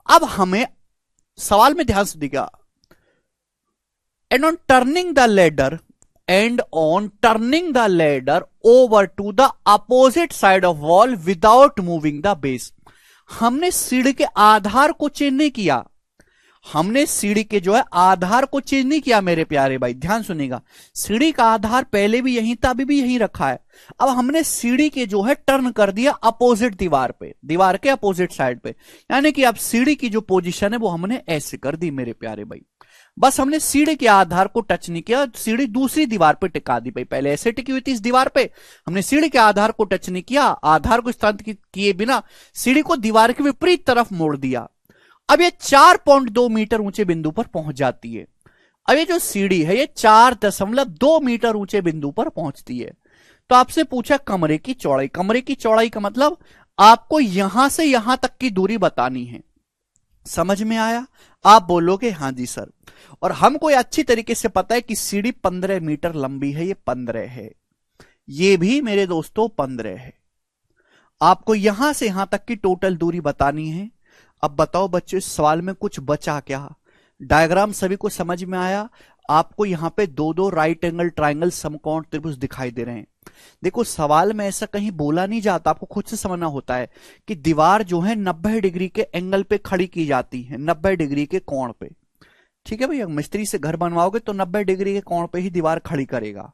अब हमें सवाल में ध्यान से दिखा, and on turning the ladder over to the opposite side of wall without moving the base. हमने सीढ़ी के आधार को चेंज नहीं किया, हमने सीढ़ी के जो है आधार को चेंज नहीं किया मेरे प्यारे भाई, ध्यान सुनिएगा। सीढ़ी का आधार पहले भी यहीं था, अभी भी यहीं रखा है। अब हमने सीढ़ी के जो है टर्न कर दिया अपोजिट दीवार पे, दीवार के अपोजिट साइड पे, यानी कि अब सीढ़ी की जो पोजीशन है वो हमने ऐसे कर दी मेरे प्यारे भाई। बस हमने सीढ़ी के आधार को टच नहीं किया, सीढ़ी दूसरी दीवार पे टिका दी भाई। पहले ऐसे टिकी हुई थी इस दीवार पे, हमने सीढ़ी के आधार को टच नहीं किया, आधार को स्थानांतरित किए बिना सीढ़ी को दीवार के विपरीत तरफ मोड़ दिया। अब ये 4.2 मीटर ऊंचे बिंदु पर पहुंच जाती है। अब ये जो सीढ़ी है ये 4.2 मीटर ऊंचे बिंदु पर पहुंचती है। तो आपसे पूछा कमरे की चौड़ाई, कमरे की चौड़ाई का मतलब आपको यहां से यहां तक की दूरी बतानी है। समझ में आया? आप बोलोगे हां जी सर। और हमको अच्छी तरीके से पता है कि सीढ़ी 15 मीटर लंबी है, ये 15 है, ये भी मेरे दोस्तों 15 है। आपको यहां से यहां तक की टोटल दूरी बतानी है। अब बताओ बच्चों इस सवाल में कुछ बचा क्या? डायग्राम सभी को समझ में आया? आपको यहां पे दो दो राइट एंगल ट्राइंगल समकोण त्रिभुज दिखाई दे रहे हैं। देखो सवाल में ऐसा कहीं बोला नहीं जाता, आपको खुद से समझना होता है कि दीवार जो है 90 डिग्री के एंगल पे खड़ी की जाती है, 90 डिग्री के कोण पे। ठीक है भैया, मिस्त्री से घर बनवाओगे तो 90 डिग्री के कोण पे ही दीवार खड़ी करेगा,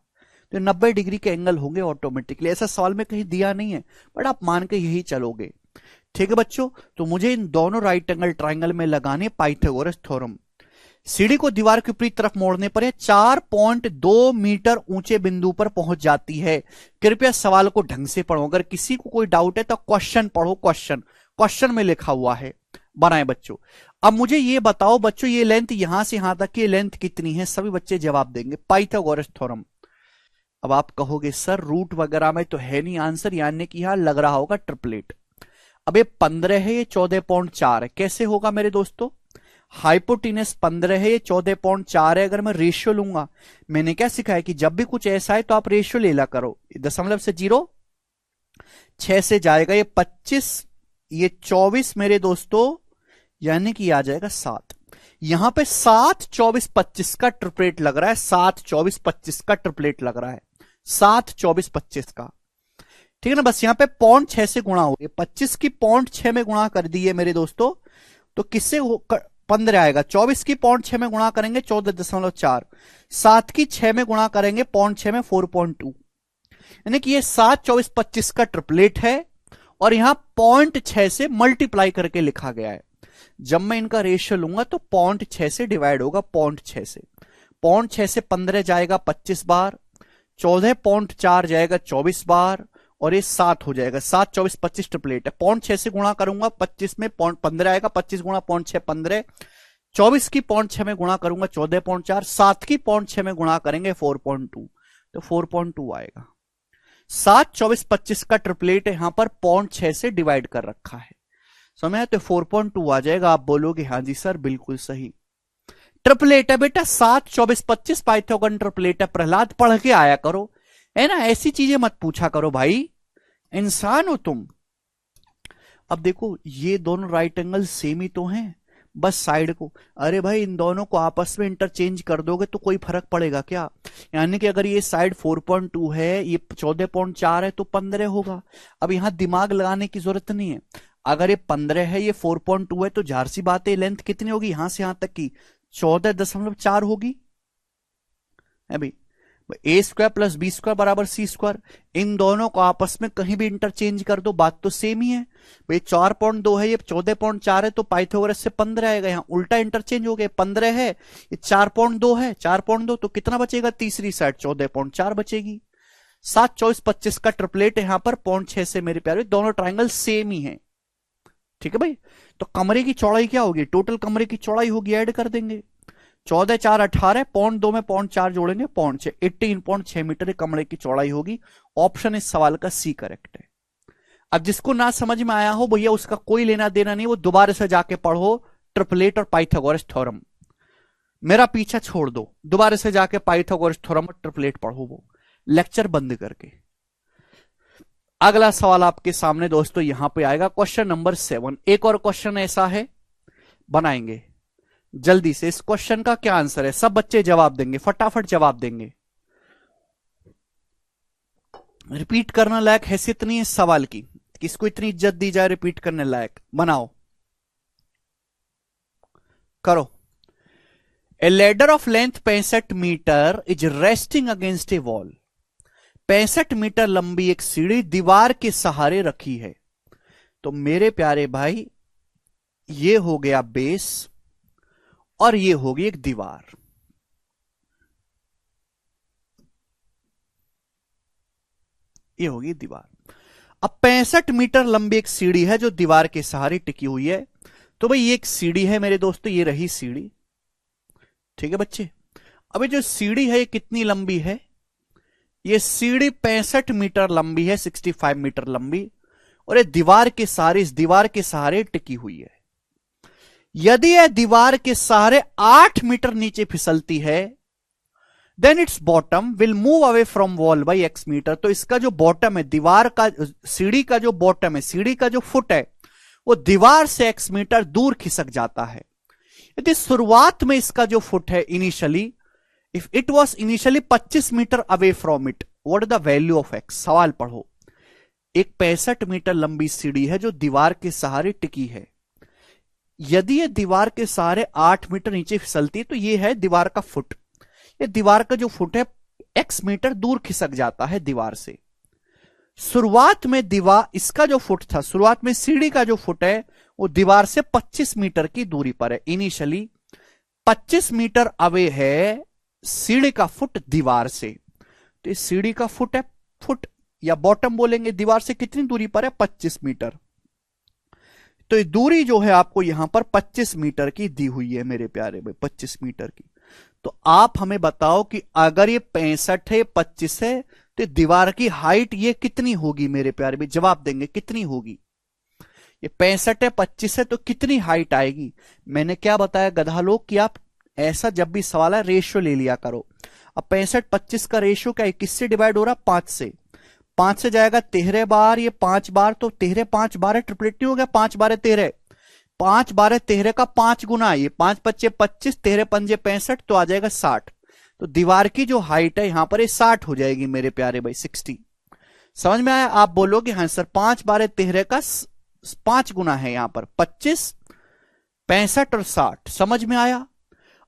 तो 90 डिग्री के एंगल होंगे ऑटोमेटिकली। ऐसा सवाल में कहीं दिया नहीं है, बट आप मान के यही चलोगे। ठीक है बच्चों, तो मुझे इन दोनों राइट एंगल ट्राइंगल में लगाने पाइथागोरस थ्योरम। सीढ़ी को दीवार के विपरीत तरफ मोड़ने पर यह 4.2 मीटर ऊंचे बिंदु पर पहुंच जाती है। कृपया सवाल को ढंग से पढ़ो, अगर किसी को कोई डाउट है तो क्वेश्चन पढ़ो, क्वेश्चन में लिखा हुआ है, बनाए बच्चों। अब मुझे ये बताओ बच्चों, ये लेंथ यहां से यहां तक की लेंथ कितनी है? सभी बच्चे जवाब देंगे पाइथागोरस थ्योरम। अब आप कहोगे सर रूट वगैरह में तो है नहीं आंसर, यानी कि यहां लग रहा होगा ट्रिपलेट। अब ये 15 है, ये 14.4 है, कैसे होगा मेरे दोस्तों? हाइपोटेनस 15 है, ये 14.4 है। अगर मैं रेशियो लूंगा, मैंने क्या सिखाया कि जब भी कुछ ऐसा है तो आप रेशियो ले ला करो। दशमलव से 0 6 से जाएगा ये 25, ये 24 मेरे दोस्तों, यानी कि आ जाएगा 7। यहां पे 7 24 25 का ट्रिपलेट लग रहा है, 7 24 25 का ट्रिपलेट लग रहा है, 7 24 25 का। ठीक है ना, बस यहां पे 0.6 से गुणा हो गया, 25 की 0.6 में गुणा कर दी है मेरे दोस्तों, तो किससे 15 आएगा। 24 की 0.6 में गुणा करेंगे 14.4, 7 की 6 में गुणा करेंगे 0.6 में 4.2, यानी कि ये 7 24 25 का ट्रिपलेट है और यहां 0.6 से मल्टीप्लाई करके लिखा गया है। जब मैं इनका रेशियो लूंगा तो 0.6 से डिवाइड होगा, 0.6 से 0.6 से 15 जाएगा 25 बार, 14.4 जाएगा 24 बार, और ये 7 हो जाएगा। 7 24 25 ट्रिपलेट है, 0.6 से गुणा करूंगा 25 में 15 आएगा, 25 गुणा 0.6 15, 24 की 0.6 में गुणा करूंगा 14.4, 7 की 0.6 में गुणा करेंगे 4.2, तो 4.2 आएगा। 7, 24, 25 का ट्रिपलेट यहां पर 0.6 से डिवाइड कर रखा है, समझ में, तो 4.2 आ जाएगा। आप बोलोगे हाँ जी सर बिल्कुल सही, ट्रिपलेट है बेटा 7, 24, 25 पाइथागोरन ट्रिपलेट है। प्रहलाद पढ़ के आया करो, है ना, ऐसी चीजें मत पूछा करो भाई, इंसान हो तुम। अब देखो ये दोनों राइट एंगल सेम ही तो हैं, बस साइड को, अरे भाई इन दोनों को आपस में इंटरचेंज कर दोगे तो कोई फर्क पड़ेगा क्या? यानी कि अगर ये साइड 4.2 है, ये 14.4 है, तो 15 होगा। अब यहां दिमाग लगाने की जरूरत नहीं है, अगर ये 15 है, ये 4.2 है, तो जाहिर सी बात है लेंथ कितनी होगी यहां से यहां तक की 14.4 होगी। अभी ए स्क्वायर प्लस बी स्क्वायर बराबर सी स्क्वायर, इन दोनों को आपस में कहीं भी इंटरचेंज कर दो, बात तो सेम ही है भाई। 4.2 है, ये 14.4 है, तो पाइथागोरस से 15 आएगा, यहां उल्टा इंटरचेंज हो गया, 15 है, ये 4.2 है, 4.2 तो कितना बचेगा, तीसरी साइड 14.4 बचेगी। 7, 24, 25 का ट्रिपलेट यहां पर 0.6 से मेरे प्यारे दोनों ट्राइंगल सेम ही है, ठीक है भाई। तो कमरे की चौड़ाई क्या होगी, टोटल कमरे की चौड़ाई होगी, ऐड कर देंगे, 14, 4, 18, 0.2 में 0.4 जोड़ेंगे 0.6, 18.6 मीटर कमरे की चौड़ाई होगी। ऑप्शन इस सवाल का सी करेक्ट है। अब जिसको ना समझ में आया हो भैया उसका कोई लेना देना नहीं, वो दोबारा से जाके पढ़ो ट्रिपलेट और पाइथागोरस थ्योरम, मेरा पीछा छोड़ दो, दोबारा से जाके पाइथागोरस थ्योरम और ट्रिपलेट पढ़ो, वो लेक्चर बंद करके। अगला सवाल आपके सामने दोस्तों यहां पे आएगा, क्वेश्चन नंबर 7। एक और क्वेश्चन ऐसा है बनाएंगे जल्दी से। इस क्वेश्चन का क्या आंसर है, सब बच्चे जवाब देंगे, फटाफट जवाब देंगे, रिपीट करने लायक हैसियत नहीं है इस सवाल की, किसको इतनी इज्जत दी जाए रिपीट करने लायक, बनाओ करो। A ladder of length 65 metre is resting against a wall. 65 metre लंबी एक सीढ़ी दीवार के सहारे रखी है। तो मेरे प्यारे भाई ये हो गया बेस और ये होगी एक दीवार, ये होगी दीवार। अब 65 मीटर लंबी एक सीढ़ी है जो दीवार के सहारे टिकी हुई है। तो भाई ये एक सीढ़ी है मेरे दोस्तों, ये रही सीढ़ी, ठीक है बच्चे। अब ये जो सीढ़ी है ये कितनी लंबी है, ये सीढ़ी 65 मीटर लंबी है, 65 मीटर लंबी, और ये दीवार के सहारे, इस दीवार के सहारे टिकी हुई है। यदि यह दीवार के सहारे 8 मीटर नीचे फिसलती है, then its bottom will move away from wall by x metre. तो इसका जो बॉटम है, दीवार का, सीढ़ी का जो बॉटम है, सीढ़ी का जो फुट है, वो दीवार से x मीटर दूर खिसक जाता है। यदि शुरुआत में इसका जो फुट है initially, if it was initially 25 metre away from it, what is the value of x। सवाल पढ़ो, एक 65 मीटर लंबी सीढ़ी है जो दीवार के सहारे टिकी है, यदि ये दीवार के सहारे 8 मीटर नीचे फिसलती है, तो ये है दीवार का फुट, ये दीवार का जो फुट है x मीटर दूर खिसक जाता है दीवार से। शुरुआत में दीवार, इसका जो फुट था, शुरुआत में सीढ़ी का जो फुट है वो दीवार से 25 मीटर की दूरी पर है, इनिशियली 25 मीटर अवे है सीढ़ी का फुट दीवार से। तो इस सीढ़ी का फुट है, फुट या बॉटम बोलेंगे, दीवार से कितनी दूरी पर है, 25 मीटर। तो ये दूरी जो है आपको यहां पर 25 मीटर की दी हुई है मेरे प्यारे भाई, 25 मीटर की। तो आप हमें बताओ कि अगर ये 65 है, 25 है, तो दीवार की हाइट ये कितनी होगी मेरे प्यारे भाई, जवाब देंगे कितनी होगी। ये 65 है, 25 है, तो कितनी हाइट आएगी। मैंने क्या बताया गधा लोग कि आप ऐसा जब भी सवाल है रेशियो ले लिया करो। अब 65 25 का रेशियो क्या है, किससे डिवाइड हो रहा, 5 से, 5 से जाएगा 13 बार, ये 5 बार, तो 13 5 12 ट्रिपलेट नहीं हो गया, 5 12 13, 5 12 13 का 5 गुना, ये 5 25 25, 13 पंजे 65, तो आ जाएगा 60। तो दीवार की जो हाइट है यहां पर ये 60 हो जाएगी मेरे प्यारे भाई, 60। समझ में आया। आप बोलोगे हाँ सर 5 12 13 का 5 गुना है यहां पर, 25 65 और 60, समझ में आया।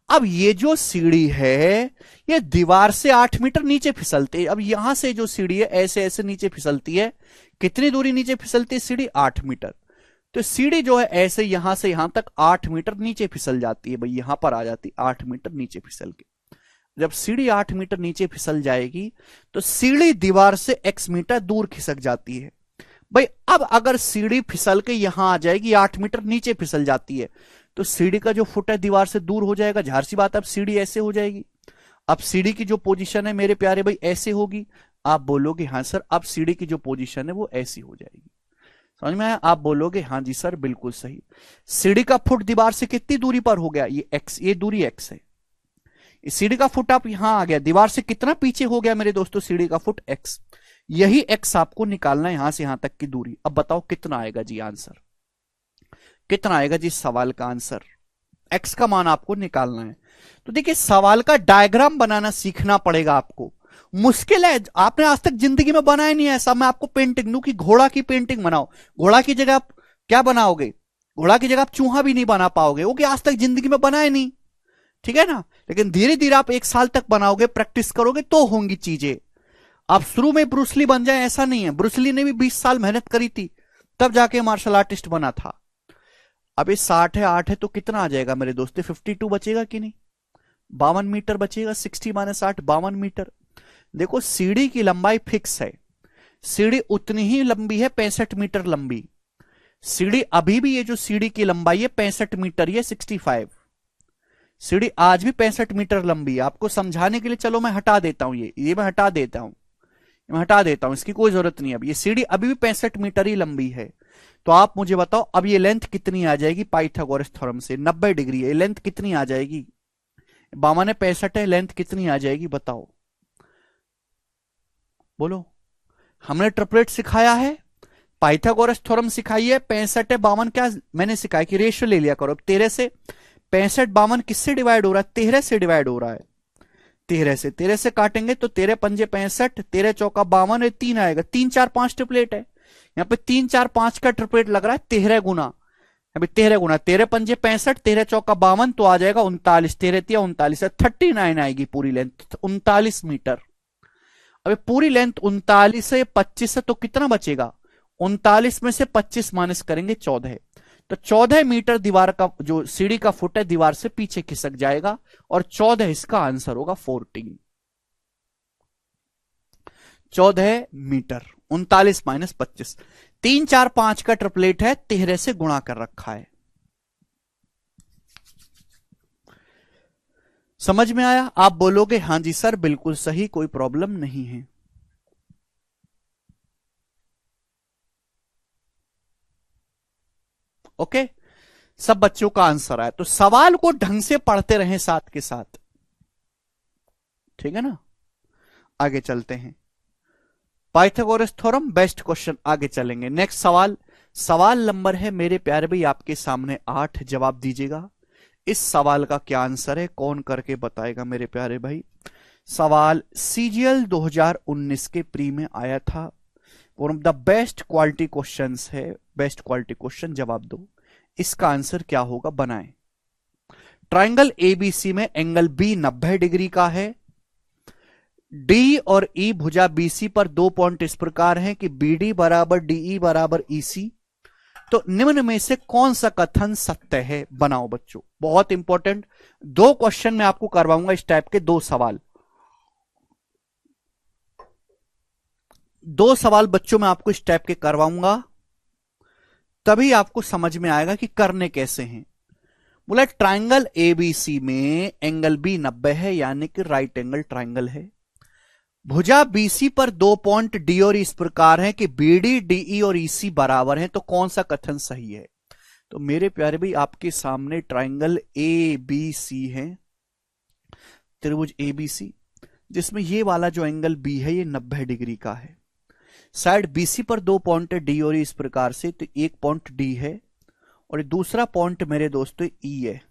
अब ये जो सीढ़ी है ये दीवार से 8 मीटर नीचे फिसलती है। अब यहां से जो सीढ़ी है ऐसे ऐसे नीचे फिसलती है, कितनी दूरी नीचे फिसलती है सीढ़ी, 8 मीटर। तो सीढ़ी जो है ऐसे यहां से यहां तक 8 मीटर नीचे फिसल जाती है भाई, यहां पर आ जाती है 8 मीटर नीचे फिसल के। जब सीढ़ी 8 मीटर नीचे फिसल जाएगी तो सीढ़ी दीवार से x मीटर दूर खिसक जाती है भाई। अब अगर सीढ़ी फिसल के यहां आ जाएगी, 8 मीटर नीचे फिसल जाती है, तो सीढ़ी का जो फुट है दीवार से दूर हो जाएगा, झार सी बात। अब सीढ़ी ऐसे हो जाएगी। अब सीढ़ी की जो पोजीशन है मेरे प्यारे भाई ऐसे होगी। आप बोलोगे हाँ सर, अब सीढ़ी की जो पोजीशन है वो ऐसी हो जाएगी। समझ में आया? आप बोलोगे हाँ जी सर बिल्कुल सही। सीढ़ी का फुट दीवार से कितनी दूरी पर हो गया? ये एक्स, ये दूरी एक्स है। सीढ़ी का फुट आप यहां आ गया, दीवार से कितना पीछे हो गया मेरे दोस्तों? सीढ़ी का फुट एक्स। यही एक्स आपको निकालना है यहां से यहां तक की दूरी। अब बताओ कितना आएगा जी आंसर? कितना आएगा जी सवाल का आंसर? एक्स का मान आपको निकालना है। तो देखिए सवाल का डायग्राम बनाना सीखना पड़ेगा आपको। मुश्किल है, आपने आज तक जिंदगी में बनाया नहीं है ऐसा। मैं आपको पेंटिंग दूं कि घोड़ा की पेंटिंग बनाओ, घोड़ा की जगह आप क्या बनाओगे? घोड़ा की जगह आप चूहा भी नहीं बना पाओगे, वो कि आज तक जिंदगी में बनाए नहीं। ठीक है ना? लेकिन धीरे धीरे आप 1 साल तक बनाओगे, प्रैक्टिस करोगे तो होंगी चीजें। आप शुरू में ब्रूसली बन जाए ऐसा नहीं है। ब्रूसली ने भी 20 साल मेहनत करी थी, तब जाके मार्शल आर्टिस्ट बना था। अब ये 60 है, 8 है, तो कितना आ जाएगा मेरे दोस्तों? 52 बचेगा कि नहीं? 52 मीटर बचेगा। 60 माइनस 8, 52 मीटर। देखो सीढ़ी की लंबाई फिक्स है, सीढ़ी उतनी ही लंबी है, 65 मीटर लंबी सीढ़ी। अभी भी ये जो सीढ़ी की लंबाई है 65 मीटर, ये 65। सीढ़ी आज भी 65 मीटर लंबी है। आपको समझाने के लिए चलो मैं हटा देता हूं, ये मैं हटा देता हूं, मैं हटा देता हूं, इसकी कोई जरूरत नहीं है। अब ये सीढ़ी अभी भी 65 मीटर ही लंबी है। तो आप मुझे बताओ अब ये लेंथ कितनी आ जाएगी पाइथागोरस थ्योरम से? 90 डिग्री है, लेंथ कितनी आ जाएगी? 52 है, 65 है, लेंथ कितनी आ जाएगी बताओ? बोलो। हमने ट्रिपलेट सिखाया है, पाइथागोरस थ्योरम सिखाई है। 65 है, 52 क्या मैंने सिखाया कि रेशियो ले लिया करो। अब 13 से 65, 52 किससे डिवाइड हो रहा है? 13 से डिवाइड हो रहा है। 13 से काटेंगे तो 13 पंजे 65, 13 चौका 52, 3 आएगा। 3 4 5 ट्रिपलेट है यहाँ पे। 3 4 5 का ट्रिपलेट लग रहा है 13 गुना। अभी 13 गुना 13 पंजे 65, 13 चौका 52, तो आ जाएगा 39। 13 तिया 39 है, 39 आएगी पूरी लेंथ, 39 मीटर। अभी पूरी लेंथ 39 है, 25 है, तो कितना बचेगा? 39 में से 25 माइनस करेंगे 14। तो 14 मीटर दीवार का जो सीढ़ी का फुट है दीवार से पीछे खिसक जाएगा, और 14 इसका आंसर होगा। 14 मीटर। 39 माइनस 25, 3 4 5 का ट्रिपलेट है, 13 से गुणा कर रखा है। समझ में आया? आप बोलोगे हां जी सर बिल्कुल सही, कोई प्रॉब्लम नहीं है। ओके, सब बच्चों का आंसर आया। तो सवाल को ढंग से पढ़ते रहें साथ के साथ, ठीक है ना? आगे चलते हैं। पाइथागोरस थ्योरम बेस्ट क्वेश्चन, आगे चलेंगे। नेक्स्ट सवाल, सवाल नंबर है मेरे प्यारे भाई आपके सामने 8। जवाब दीजिएगा। इस सवाल का क्या आंसर है, कौन करके बताएगा मेरे प्यारे भाई? सवाल सीजीएल 2019 के प्री में आया था। One of the best quality questions है, बेस्ट क्वालिटी क्वेश्चन। जवाब दो, इसका आंसर क्या होगा? बनाएं। ट्राइंगल एबीसी में एंगल बी 90 डिग्री का है। डी और ई भुजा बीसी पर 2 पॉइंट इस प्रकार हैं कि बीडी बराबर डीई बराबर ईसी। तो निम्न में से कौन सा कथन सत्य है? बनाओ बच्चों, बहुत इंपॉर्टेंट 2 क्वेश्चन मैं आपको करवाऊंगा इस टाइप के। 2 सवाल, 2 सवाल बच्चों मैं आपको इस टाइप के करवाऊंगा, तभी आपको समझ में आएगा कि करने कैसे हैं। बोला ट्राइंगल एबीसी में एंगल बी 90 है, यानी कि राइट एंगल ट्राइंगल है। भुजा बीसी पर 2 पॉइंट डी और इस प्रकार हैं कि बीडी डीई और ईसी बराबर हैं। तो कौन सा कथन सही है? तो मेरे प्यारे भाई आपके सामने ट्राइंगल ए बी सी है, त्रिभुज एबीसी, जिसमें ये वाला जो एंगल बी है ये 90 डिग्री का है। साइड बीसी पर 2 पॉइंट है डी और इस प्रकार से, तो एक पॉइंट डी है और दूसरा पॉइंट मेरे दोस्तों ई है,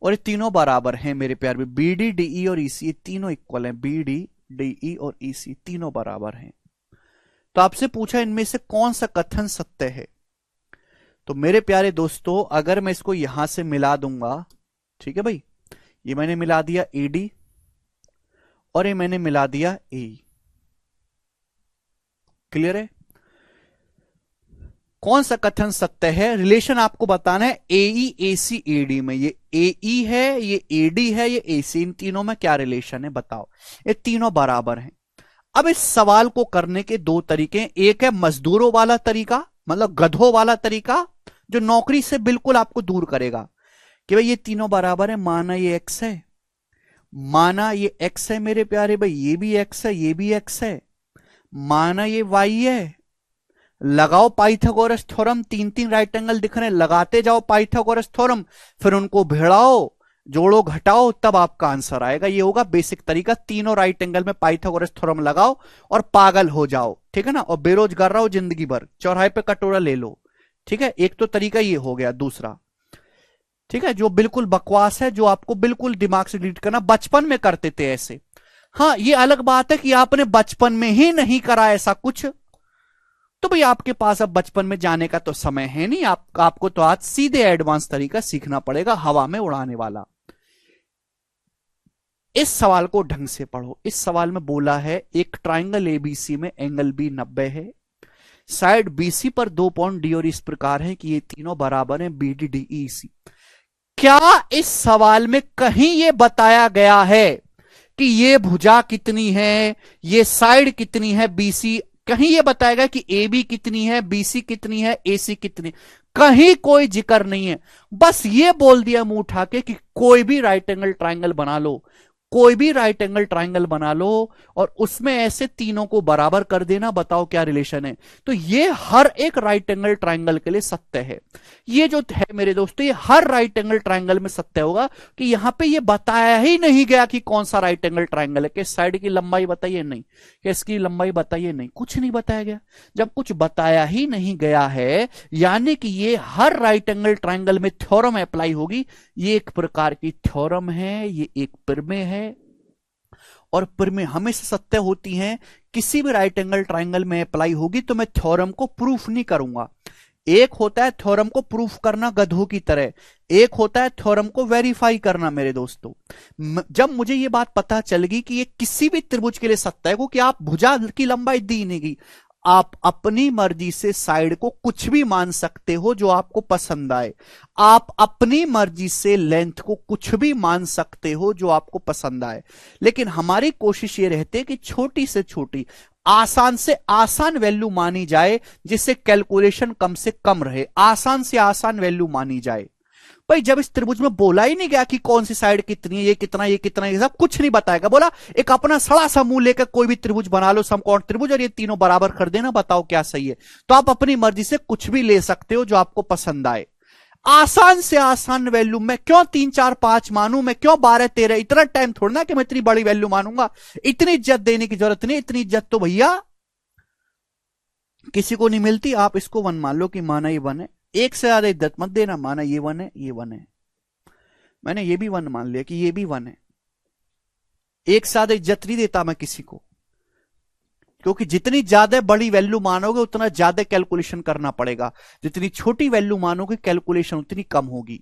और ये तीनों बराबर हैं मेरे प्यार में। बीडी डीई और ईसी ये तीनों इक्वल हैं। बीडी डीई और ईसी तीनों बराबर हैं। तो आपसे पूछा इनमें से कौन सा कथन सत्य है? तो मेरे प्यारे दोस्तों अगर मैं इसको यहां से मिला दूंगा, ठीक है भाई, ये मैंने मिला दिया एडी और ये मैंने मिला दिया ए। क्लियर है? कौन सा कथन सत्य है? रिलेशन आपको बताना है एई एसी एडी में। ये एई है, ये एडी है, ये एसी, इन तीनों में क्या रिलेशन है बताओ? ये तीनों बराबर हैं। अब इस सवाल को करने के 2 तरीके हैं। एक है मजदूरों वाला तरीका, मतलब गधों वाला तरीका, जो नौकरी से बिल्कुल आपको दूर करेगा कि भाई ये तीनों बराबर है, माना ये एक्स है, माना ये एक्स है मेरे प्यारे भाई, ये भी एक्स है, ये भी एक्स है, माना ये वाई है, लगाओ पाइथागोरस थ्योरम, तीन तीन राइट एंगल दिख रहे हैं, लगाते जाओ पाइथागोरस थ्योरम, फिर उनको भिड़ाओ, जोड़ो घटाओ, तब आपका आंसर आएगा। ये होगा बेसिक तरीका, तीनों राइट एंगल में पाइथागोरस थ्योरम लगाओ और पागल हो जाओ, ठीक है ना, और बेरोजगार रहो जिंदगी भर, चौराहे पे कटोरा ले लो, ठीक है। एक तो तरीका ये हो गया। दूसरा, ठीक है, जो बिल्कुल बकवास है, जो आपको बिल्कुल दिमाग से डिलीट करना, बचपन में करते थे ऐसे। हाँ, ये अलग बात है कि आपने बचपन में ही नहीं करा ऐसा कुछ, तो भाई आपके पास अब बचपन में जाने का तो समय है नहीं, आपको तो आज सीधे एडवांस तरीका सीखना पड़ेगा, हवा में उड़ाने वाला। इस सवाल को ढंग से पढ़ो। इस सवाल में बोला है एक ट्राइंगल एबीसी में एंगल बी 90 है, साइड बीसी पर 2 पॉइंट डी और इस प्रकार है कि ये तीनों बराबर हैं बी डी डी ई सी। क्या इस सवाल में कहीं ये बताया गया है कि ये भुजा कितनी है, ये साइड कितनी है बीसी, कहीं ये बताएगा कि ए बी कितनी है, बीसी कितनी है, एसी कितनी? कहीं कोई जिक्र नहीं है। बस ये बोल दिया मुंह उठा के कि कोई भी राइट एंगल ट्राइंगल बना लो, कोई भी राइट एंगल ट्राइंगल बना लो और उसमें ऐसे तीनों को बराबर कर देना, बताओ क्या रिलेशन है। तो ये हर एक राइट एंगल ट्राइंगल के लिए सत्य है। ये जो है मेरे दोस्तों, ये हर राइट एंगल ट्राइंगल में सत्य होगा कि यहां पे ये बताया ही नहीं गया कि कौन सा राइट एंगल ट्राइंगल है, कि साइड की लंबाई बताइए नहीं, कि इसकी लंबाई बताइए नहीं, कुछ नहीं बताया गया। जब कुछ बताया ही नहीं गया है, यानी कि ये हर राइट एंगल ट्राइंगल में थ्योरम अप्लाई होगी। ये एक प्रकार की थ्योरम है, ये एक प्रमेय है, और प्रमेय हमेशा सत्य होती हैं। किसी भी राइट एंगल ट्राइंगल में अप्लाई होगी तो मैं थ्योरम को प्रूफ नहीं करूंगा। एक होता है थ्योरम को प्रूफ करना गधों की तरह, एक होता है थ्योरम को वेरीफाई करना। मेरे दोस्तों, जब मुझे ये बात पता चल गई कि ये किसी भी त्रिभुज के लिए सत्य है, क्योंकि आप भुजा की लंबाई दी नहीं गई, आप अपनी मर्जी से साइड को कुछ भी मान सकते हो जो आपको पसंद आए, आप अपनी मर्जी से लेंथ को कुछ भी मान सकते हो जो आपको पसंद आए, लेकिन हमारी कोशिश ये रहती है कि छोटी से छोटी, आसान से आसान वैल्यू मानी जाए, जिससे कैलकुलेशन कम से कम रहे, आसान से आसान वैल्यू मानी जाए। भाई जब इस त्रिभुज में बोला ही नहीं गया कि कौन सी साइड कितनी है, ये कितना, ये कितना, ये सब कुछ नहीं बताएगा, बोला एक अपना सड़ा सा मुंह लेकर कोई भी त्रिभुज बना लो, समकोण त्रिभुज, और ये तीनों बराबर कर देना, बताओ क्या सही है। तो आप अपनी मर्जी से कुछ भी ले सकते हो जो आपको पसंद आए। आसान से आसान वैल्यू, मैं क्यों 3 4 5 मानू, मैं क्यों 12 13, इतना टाइम थोड़ा कि मैं इतनी बड़ी वैल्यू मानूंगा, इतनी इज्जत देने की जरूरत नहीं। इतनी इज्जत तो भैया किसी को नहीं मिलती। आप इसको 1 मान लो कि माना ये 1 है, एक से ज्यादा इज्जत मत देना, माना ये 1 है, ये 1 है, मैंने ये भी 1 मान लिया कि ये भी 1 है, एक से ज्यादा इज्जत नहीं देता मैं किसी को, क्योंकि जितनी ज्यादा बड़ी वैल्यू मानोगे उतना ज्यादा कैलकुलेशन करना पड़ेगा, जितनी छोटी वैल्यू मानोगे कैलकुलेशन उतनी कम होगी।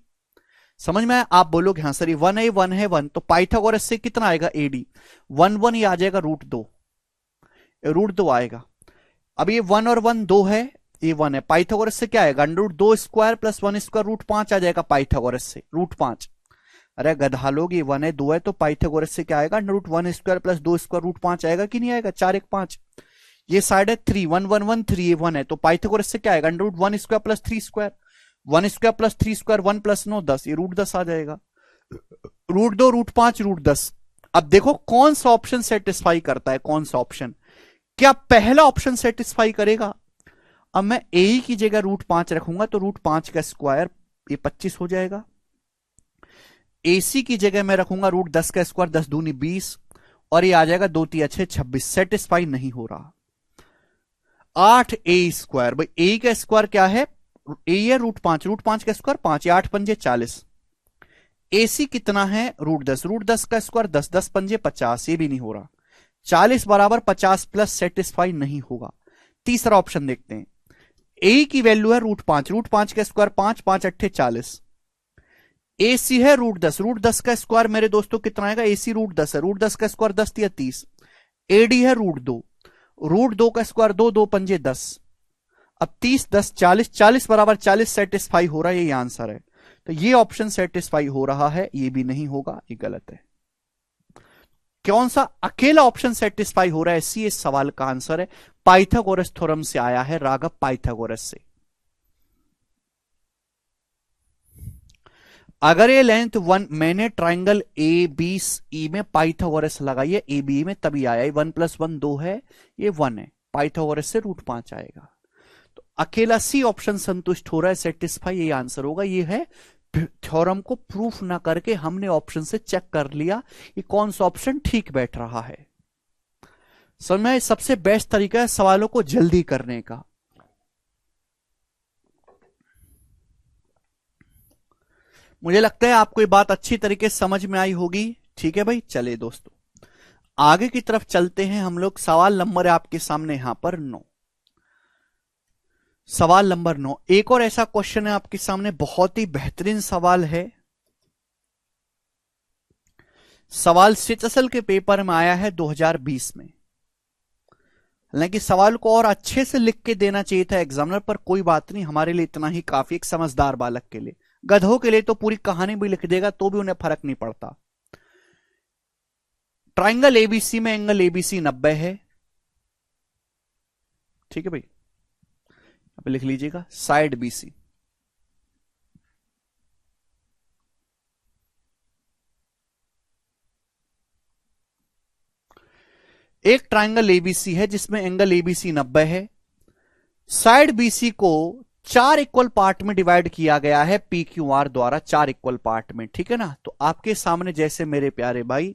समझ में? आप बोलोगे हाँ सर ये 1 है, 1 है 1, तो पाइथागोरस से कितना आएगा एडी 1 1, ये आ जाएगा √2, √2 आएगा। अब ये 1 और 1 2 है, ये 1 है, पाइथागोरस से क्या आएगा √2 स्क्वायर प्लस 1 स्क्वायर √5 आ जाएगा पाइथागोरस से, √5। अरे गधा लोग, ये 1 है 2 है, तो पाइथागोरस से क्या आएगा √1 स्क्वायर प्लस 2 स्क्वायर √5 आएगा कि नहीं आएगा, 4 1 5। ये साइड है 3 1 1 1 3, ये 1 है, तो पाइथागोरस से क्या आएगा √1 square plus 3 square, 1 square plus 3 square 1 plus 9 10, ये √10 आ जाएगा, √2 √5 √10। अब देखो कौन सा ऑप्शन सेटिस्फाई करता है, कौन सा ऑप्शन, क्या पहला ऑप्शन सेटिस्फाई करेगा? अब मैं ए की जगह √5 रखूंगा तो √5 का स्क्वायर ये 25 हो जाएगा, एसी की जगह मैं रखूंगा √10 का स्क्वायर 10 दूनी 20, और ये आ जाएगा 2 3 6 26। सेटिस्फाई नहीं हो रहा। 8 ए स्क्वायर, भाई ए का स्क्वायर क्या है, ए है √5 का स्क्वायर 5, 8 पंजे 40, एसी कितना है √10 का स्क्वायर 10 10 पंजे 50, ये भी नहीं हो रहा। 40 बराबर 50 प्लस, सेटिस्फाई नहीं होगा। तीसरा ऑप्शन देखते हैं, ए की वैल्यू है √5 का स्क्वायर 5 5 8 40, एसी है √10 का स्क्वायर मेरे दोस्तों कितना आएगा, एसी √10 है, √10 का स्क्वायर 10 या 30, एडी है √2 का स्क्वायर 2 2 पंजे 10, अब 30 10 40, 40 बराबर 40 सेटिस्फाई हो रहा है, ये आंसर है। तो ये ऑप्शन सेटिस्फाई हो रहा है, ये भी नहीं होगा, ये गलत है। कौन सा अकेला ऑप्शन सेटिस्फाई हो रहा है, सी इस सवाल का आंसर है, पाइथागोरस थ्योरम से आया है, राघव पाइथागोरस से। अगर ये लेंथ वन, मैंने ट्राइंगल ए बी ई में पाइथागोरस लगाई है, ए बी में तभी आया, 1+1 2 है, ये 1 है, पाइथागोरस से √5 आएगा। तो अकेला सी ऑप्शन संतुष्ट हो रहा है, सेटिस्फाई, ये आंसर होगा। ये है थ्योरम को प्रूफ ना करके हमने ऑप्शन से चेक कर लिया कि कौन सा ऑप्शन ठीक बैठ रहा है। समझ में? सबसे बेस्ट तरीका है सवालों को जल्दी करने का। मुझे लगता है आपको ये बात अच्छी तरीके से समझ में आई होगी। ठीक है भाई, चलिए दोस्तों आगे की तरफ चलते हैं हम लोग। सवाल नंबर है आपके सामने यहां पर 9। सवाल नंबर 9 एक और ऐसा क्वेश्चन है आपके सामने, बहुत ही बेहतरीन सवाल है। सवाल सीएचएसएल के पेपर में आया है 2020 में। हालांकि सवाल को और अच्छे से लिख के देना चाहिए था एग्जामिनर, पर कोई बात नहीं, हमारे लिए इतना ही काफी, एक समझदार बालक के लिए। गधों के लिए तो पूरी कहानी भी लिख देगा तो भी उन्हें फर्क नहीं पड़ता। ट्राइंगल एबीसी में एंगल एबीसी 90 है। ठीक है भाई, यहां पे लिख लीजिएगा साइड बीसी। एक ट्राइंगल एबीसी है जिसमें एंगल एबीसी 90 है। साइड बीसी को 4 इक्वल पार्ट में डिवाइड किया गया है पी क्यू आर द्वारा, 4 इक्वल पार्ट में। ठीक है ना? तो आपके सामने जैसे मेरे प्यारे भाई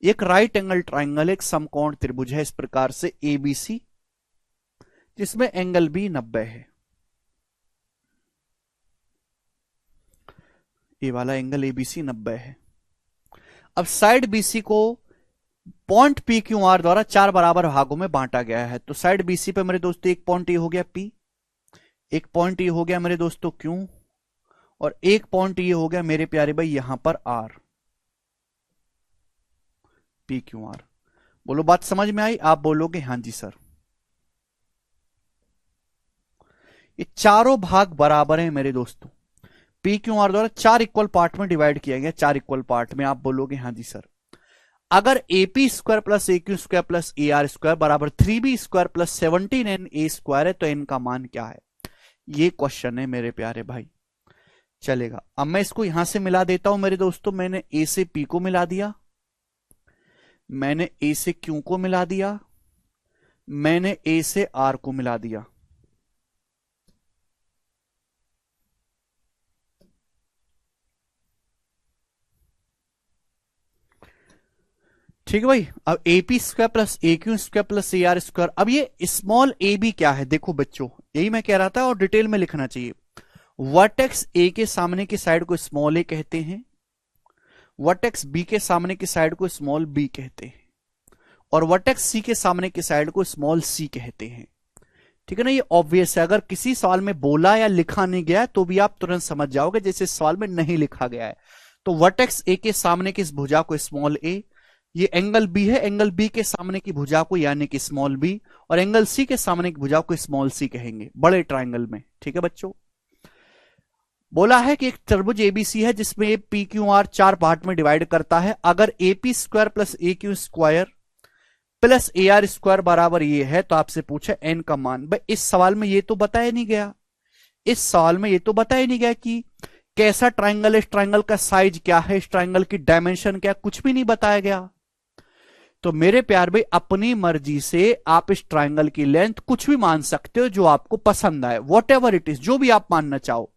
एक राइट एंगल ट्राइंगल, एक समकोण त्रिभुज है इस प्रकार से एबीसी, जिसमें एंगल भी 90 है। ये वाला एंगल एबीसी 90 है। अब साइड बीसी को पॉइंट पी क्यू आर द्वारा 4 बराबर भागों में बांटा गया है। तो साइड बीसी पे मेरे दोस्तों एक पॉइंट ये हो गया पी, एक पॉइंट ये हो गया मेरे दोस्तों क्यू, और एक पॉइंट ये हो गया मेरे प्यारे भाई यहां पर आर, पी क्यू आर। बोलो बात समझ में आई? आप बोलोगे हां जी सर। ये चारों भाग बराबर हैं मेरे दोस्तों, पी क्यू आर द्वारा 4 इक्वल पार्ट में डिवाइड किया गया, 4 इक्वल पार्ट में। आप बोलोगे हां जी सर। अगर AP square plus AQ square plus AR square बराबर 3B square plus 17NA square है तो n का मान क्या है? ये क्वेश्चन है मेरे प्यारे भाई। चलेगा, अब मैं इसको यहां से मिला देता हूं मेरे दोस्तों। मैंने A से P को मिला दिया, मैंने A से Q को मिला दिया, मैंने A से R को मिला दिया। ठीक है भाई। अब AP square plus AQ square plus AR square, अब ये स्मॉल a b क्या है? देखो बच्चों, यही मैं कह रहा था और डिटेल में लिखना चाहिए। वर्टेक्स A के सामने की साइड को स्मॉल a कहते हैं, वर्टेक्स B के सामने की साइड को स्मॉल b कहते हैं, और वर्टेक्स C के सामने की साइड को स्मॉल c कहते हैं। ठीक है ना? ये ऑब्वियस है, अगर किसी सवाल में बोला या लिखा नहीं गया तो भी आप तुरंत समझ जाओगे, जैसे सवाल में नहीं लिखा गया है। तो वर्टेक्स A के सामने की इस भुजा को स्मॉल a, ये एंगल B है, एंगल B के सामने की भुजा को यानी कि स्मॉल b, और एंगल C के सामने की भुजा को स्मॉल c कहेंगे बड़े ट्राइंगल में। ठीक है बच्चों, बोला है कि एक त्रिभुज एबीसी है जिसमें पी क्यू आर 4 पार्ट में डिवाइड करता है। अगर AP square plus AQ square plus AR square बराबर ये है तो आपसे पूछा n का मान। भाई इस सवाल में ये तो बताया नहीं गया, इस सवाल में ये तो बताया नहीं गया कि कैसा ट्राइंगल है, इस ट्राइंगल का साइज क्या है, इस ट्राइंगल की डायमेंशन क्या, कुछ भी नहीं बताया गया। तो मेरे प्यार भाई अपनी मर्जी से आप इस ट्राइंगल की लेंथ कुछ भी मान सकते हो जो आपको पसंद आए, वॉट एवर इट इज, जो भी आप मानना चाहो।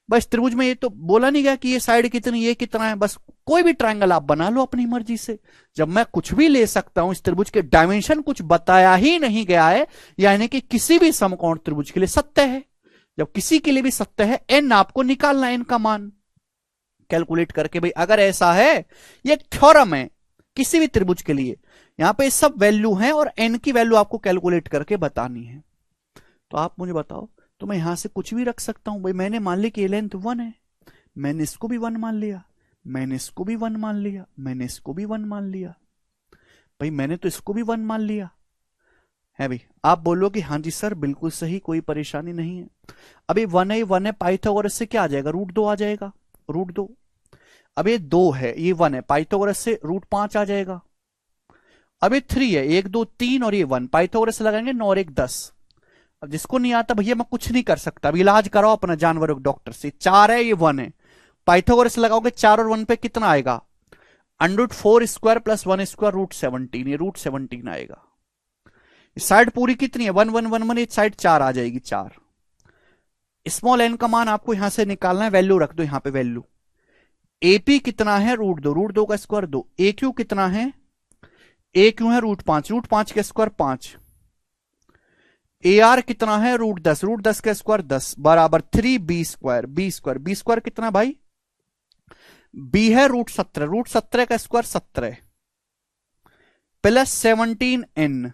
बस त्रिभुज में ये तो बोला नहीं गया कि ये साइड कितनी, ये कितना है, बस कोई भी ट्राइंगल आप बना लो अपनी मर्जी से। जब मैं कुछ भी ले सकता हूं, इस त्रिभुज के डायमेंशन कुछ बताया ही नहीं गया है, यानी कि किसी भी समकोण त्रिभुज के लिए सत्य है। जब किसी के लिए भी सत्य है, n आपको निकालना है, n का मान कैलकुलेट करके। भाई अगर ऐसा है, ये एक थ्योरम है किसी भी त्रिभुज के लिए, यहां पे सब वैल्यू हैं और n की वैल्यू आपको कैलकुलेट करके बतानी है। तो आप मुझे बताओ, तो मैं यहां से कुछ भी रख सकता हूं। भाई मैंने मान लिया कि लेंथ 1 है, मैंने इसको भी 1 मान लिया, मैंने इसको भी 1 मान लिया, मैंने इसको भी 1 मान लिया। भाई मैंने तो इसको भी 1 मान लिया है। भाई आप बोलोगे हां जी सर बिल्कुल सही, कोई परेशानी नहीं है। अभी 1 है, 1 है, पाइथागोरस से क्या आ जाएगा? √2 आ जाएगा, √2। अब ये 2 है, ये 1 है, पाइथागोरस से √5 आ जाएगा। अब ये 3 है, 1 2 3 और ये 1, पाइथागोरस से लगाएंगे 9 और 1 10। अब जिसको नहीं आता भैया मैं कुछ नहीं कर सकता, अब इलाज कराओ अपना जानवरों के डॉक्टर से। 4 है, ये 1 है, पाइथागोरस लगाओगे 4 और 1 पे कितना आएगा, √4² + 1² √17, ये √17 आएगा। साइड पूरी कितनी है 1 1 1 1, ये साइड 4 आ जाएगी 4। स्मॉल n का मान आपको यहां से निकालना है, वैल्यू रख दो यहां पे वैल्यू। एपी कितना है √2 का स्क्वायर 2। ए क्यू कितना है, ए क्यू है √5 का स्क्वायर 5। ए आर कितना है √10 का स्क्वायर 10 बराबर 3b²। बी स्क्वायर कितना भाई, बी है √17 का स्क्वायर 17 +17n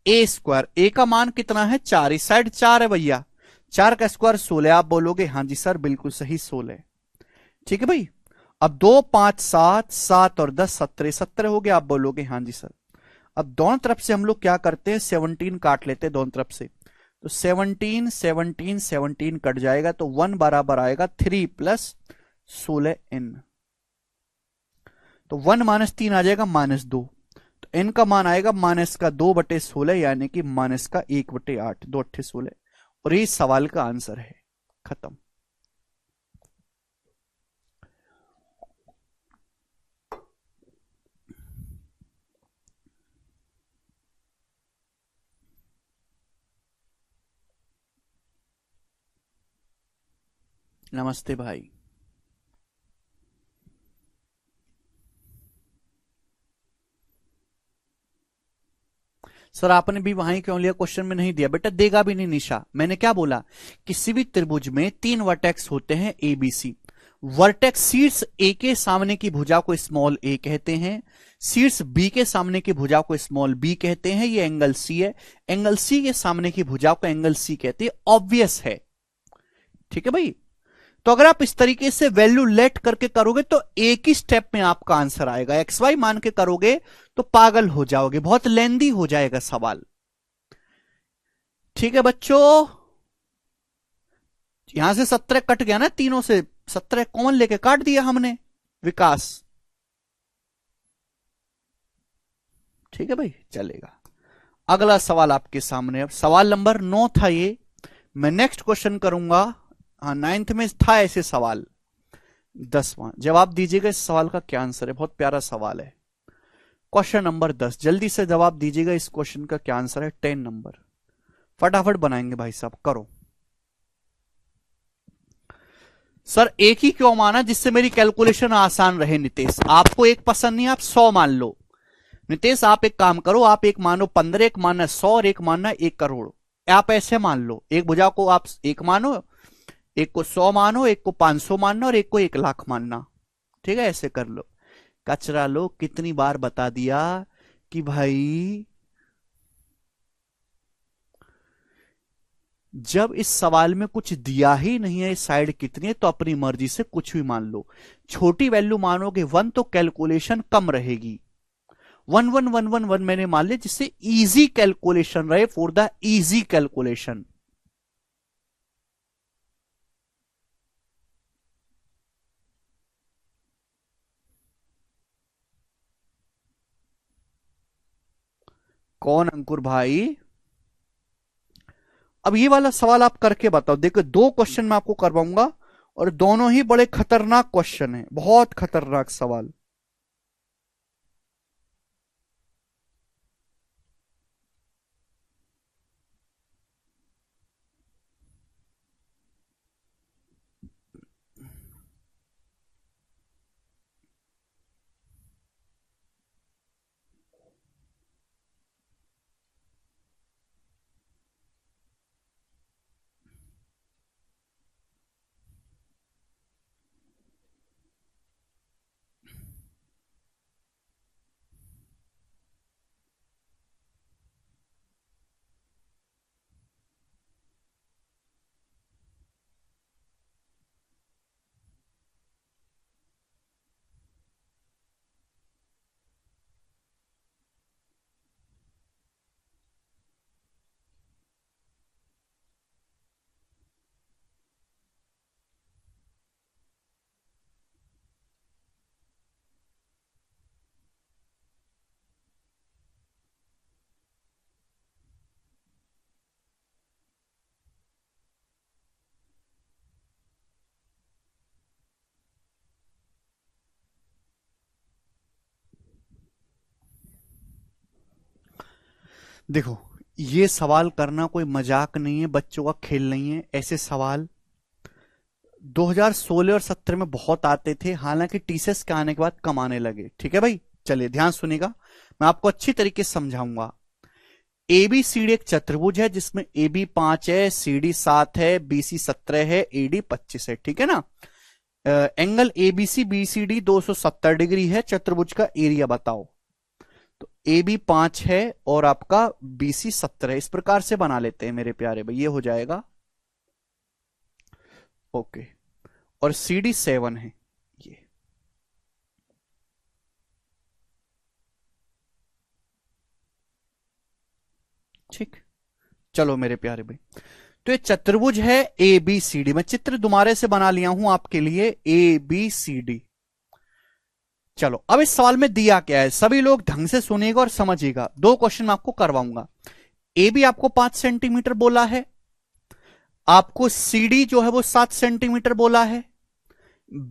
ए स्क्वायर। ए का मान कितना है 4, इस साइड 4 है भैया, 4 का स्क्वायर 16। आप बोलोगे हाँ जी सर बिल्कुल सही 16। ठीक है भाई। अब 2 5 7 7 और 10 17 17 हो गया। आप बोलोगे हाँ जी सर। अब दोनों तरफ से हम लोग क्या करते हैं 17 काट लेते हैं दोनों तरफ से, तो 17 17 17 कट जाएगा, तो 1 बराबर आएगा 3 + 16n। तो 1 - 3 आ जाएगा -2, तो n का मान आएगा -2/16 यानी कि -1/8, 2 8 16। और ये सवाल का आंसर है। खत्म। नमस्ते भाई। सर आपने भी वहां क्यों लिया, क्वेश्चन में नहीं दिया बेटा, देगा भी नहीं निशा। मैंने क्या बोला, किसी भी त्रिभुज में 3 वर्टेक्स होते हैं ए बी सी। वर्टेक्स शीर्ष ए के सामने की भुजा को स्मॉल ए कहते हैं, शीर्ष बी के सामने की भुजा को स्मॉल बी कहते हैं, ये एंगल सी है। एंगल सी के सामने की भुजा को एंगल सी कहते हैं। ऑब्वियस है। ठीक है भाई। तो अगर आप इस तरीके से वैल्यू लेट करके करोगे तो एक ही स्टेप में आपका आंसर आएगा। एक्स वाई मान के करोगे तो पागल हो जाओगे, बहुत लेंदी हो जाएगा सवाल। ठीक है बच्चों, यहां से 17 कट गया ना, तीनों से 17 कॉमन लेके काट दिया हमने, विकास। ठीक है भाई, चलेगा। अगला सवाल आपके सामने, अब सवाल नंबर 9 था ये। मैं नेक्स्ट क्वेश्चन करूंगा। हाँ 9th में था ऐसे सवाल। 10वां जवाब दीजिएगा इस सवाल का क्या आंसर है, बहुत प्यारा सवाल है। क्वेश्चन नंबर 10, जल्दी से जवाब दीजिएगा इस क्वेश्चन का क्या आंसर है। 10 नंबर फटाफट बनाएंगे भाई साहब, करो। सर एक ही क्यों माना, जिससे मेरी कैलकुलेशन आसान रहे। नितेश आपको एक पसंद नहीं, आप 100 मान लो। नितेश आप एक काम करो, आप एक मानो 15, एक मानना 100 और एक मानना 1 करोड़। आप ऐसे मान लो, एक भुजा को आप 1 मानो, एक को 100 मानो, एक को 500 मानना और एक को 1 लाख मानना। ठीक है, ऐसे कर लो। कचरा लो, कितनी बार बता दिया कि भाई जब इस सवाल में कुछ दिया ही नहीं है, साइड कितनी है, तो अपनी मर्जी से कुछ भी मान लो। छोटी वैल्यू मानोगे 1 तो कैलकुलेशन कम रहेगी। 1 1 1 1 1 मैंने मान लिया, जिससे इजी कैलकुलेशन रहे, फॉर द इजी कैलकुलेशन। कौन अंकुर भाई। अब ये वाला सवाल आप करके बताओ। देखो 2 क्वेश्चन मैं आपको करवाऊंगा और दोनों ही बड़े खतरनाक क्वेश्चन है, बहुत खतरनाक सवाल। देखो, ये सवाल करना कोई मजाक नहीं है, बच्चों का खेल नहीं है। ऐसे सवाल 2016 और 17 में बहुत आते थे, हालांकि टीसीएस के आने के बाद कम आने लगे। ठीक है भाई, चलिए ध्यान सुनिएगा, मैं आपको अच्छी तरीके से समझाऊंगा। एबीसीडी एक चतुर्भुज है जिसमें AB 5 है, CD 7 है, BC 17 है, AD 25 है। ठीक है ना। एंगल एबीसी बीसीडी 270 डिग्री है। चतुर्भुज का एरिया बताओ। तो AB 5 है और आपका BC 17 है। इस प्रकार से बना लेते हैं मेरे प्यारे भाई, ये हो जाएगा ओके। और CD 7 है ये। ठीक, चलो मेरे प्यारे भाई, तो ये चतुर्भुज है ABCD। मैं चित्र दोबारा से बना लिया हूं आपके लिए, ABCD। चलो, अब इस सवाल में दिया क्या है, सभी लोग ढंग से सुनिएगा और समझिएगा। दो क्वेश्चन मैं आपको करवाऊंगा। AB आपको 5 सेंटीमीटर बोला है, आपको CD जो है वो 7 सेंटीमीटर बोला है,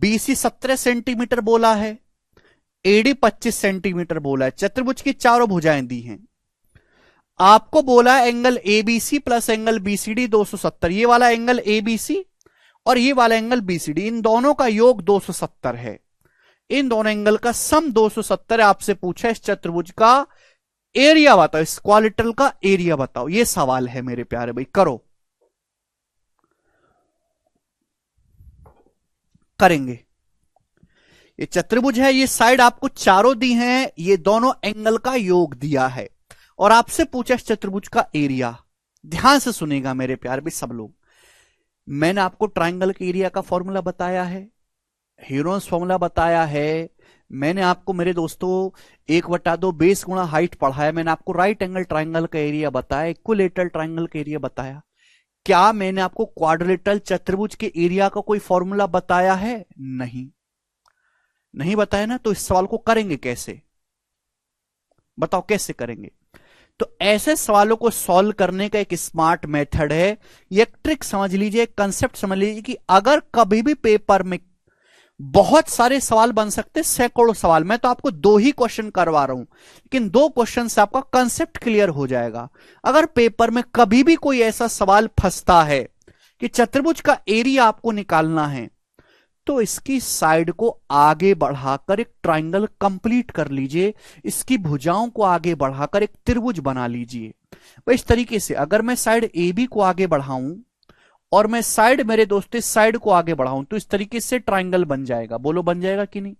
BC 17 सेंटीमीटर बोला है, AD 25 सेंटीमीटर बोला है। चतुर्भुज की चारों भुजाएं दी हैं। आपको बोला है angle ABC plus angle BCD 270। ये वाला एंगल ABC और ये वाला एंगल BCD, इन दोनों का योग 270 है। इन दोनों एंगल का सम 270 आपसे पूछा, इस चतुर्भुज का एरिया बताओ, इस क्वालिटल का एरिया बताओ। ये सवाल है मेरे प्यारे भाई, करो, करेंगे। ये चतुर्भुज है, ये साइड आपको चारों दी हैं, ये दोनों एंगल का योग दिया है और आपसे पूछा इस चतुर्भुज का एरिया। ध्यान से सुनेगा मेरे प्यारे भाई सब लोग। मैंने आपको ट्राइंगल के एरिया का फॉर्मूला बताया है, हीरोन्स फॉर्मूला बताया है, मैंने आपको मेरे दोस्तों 1/2 बेस गुणा हाइट पढ़ाया, मैंने आपको राइट एंगल ट्राइंगल का एरिया बताया, इक्विलेटरल ट्राइंगल का एरिया बताया। क्या मैंने आपको क्वाड्रिलेटरल चतुर्भुज के एरिया का कोई फॉर्मूला बताया है? नहीं, नहीं बताया ना। तो इस सवाल को करेंगे कैसे, बताओ कैसे करेंगे। तो ऐसे सवालों को सॉल्व करने का एक स्मार्ट मेथड है, ये एक ट्रिक समझ लीजिए, एक कंसेप्ट समझ लीजिए कि अगर कभी भी पेपर में बहुत सारे सवाल बन सकते, सैकड़ों सवाल, मैं तो आपको 2 ही क्वेश्चन करवा रहा हूं, लेकिन 2 क्वेश्चन से आपका कंसेप्ट क्लियर हो जाएगा। अगर पेपर में कभी भी कोई ऐसा सवाल फंसता है कि चतुर्भुज का एरिया आपको निकालना है, तो इसकी साइड को आगे बढ़ाकर एक ट्राइंगल कंप्लीट कर लीजिए, इसकी भुजाओं को आगे बढ़ाकर एक त्रिभुज बना लीजिए। तो इस तरीके से अगर मैं साइड AB को आगे बढ़ाऊं और मैं साइड, मेरे दोस्त इस साइड को आगे बढ़ाऊं, तो इस तरीके से ट्राइंगल बन जाएगा। बोलो बन जाएगा कि नहीं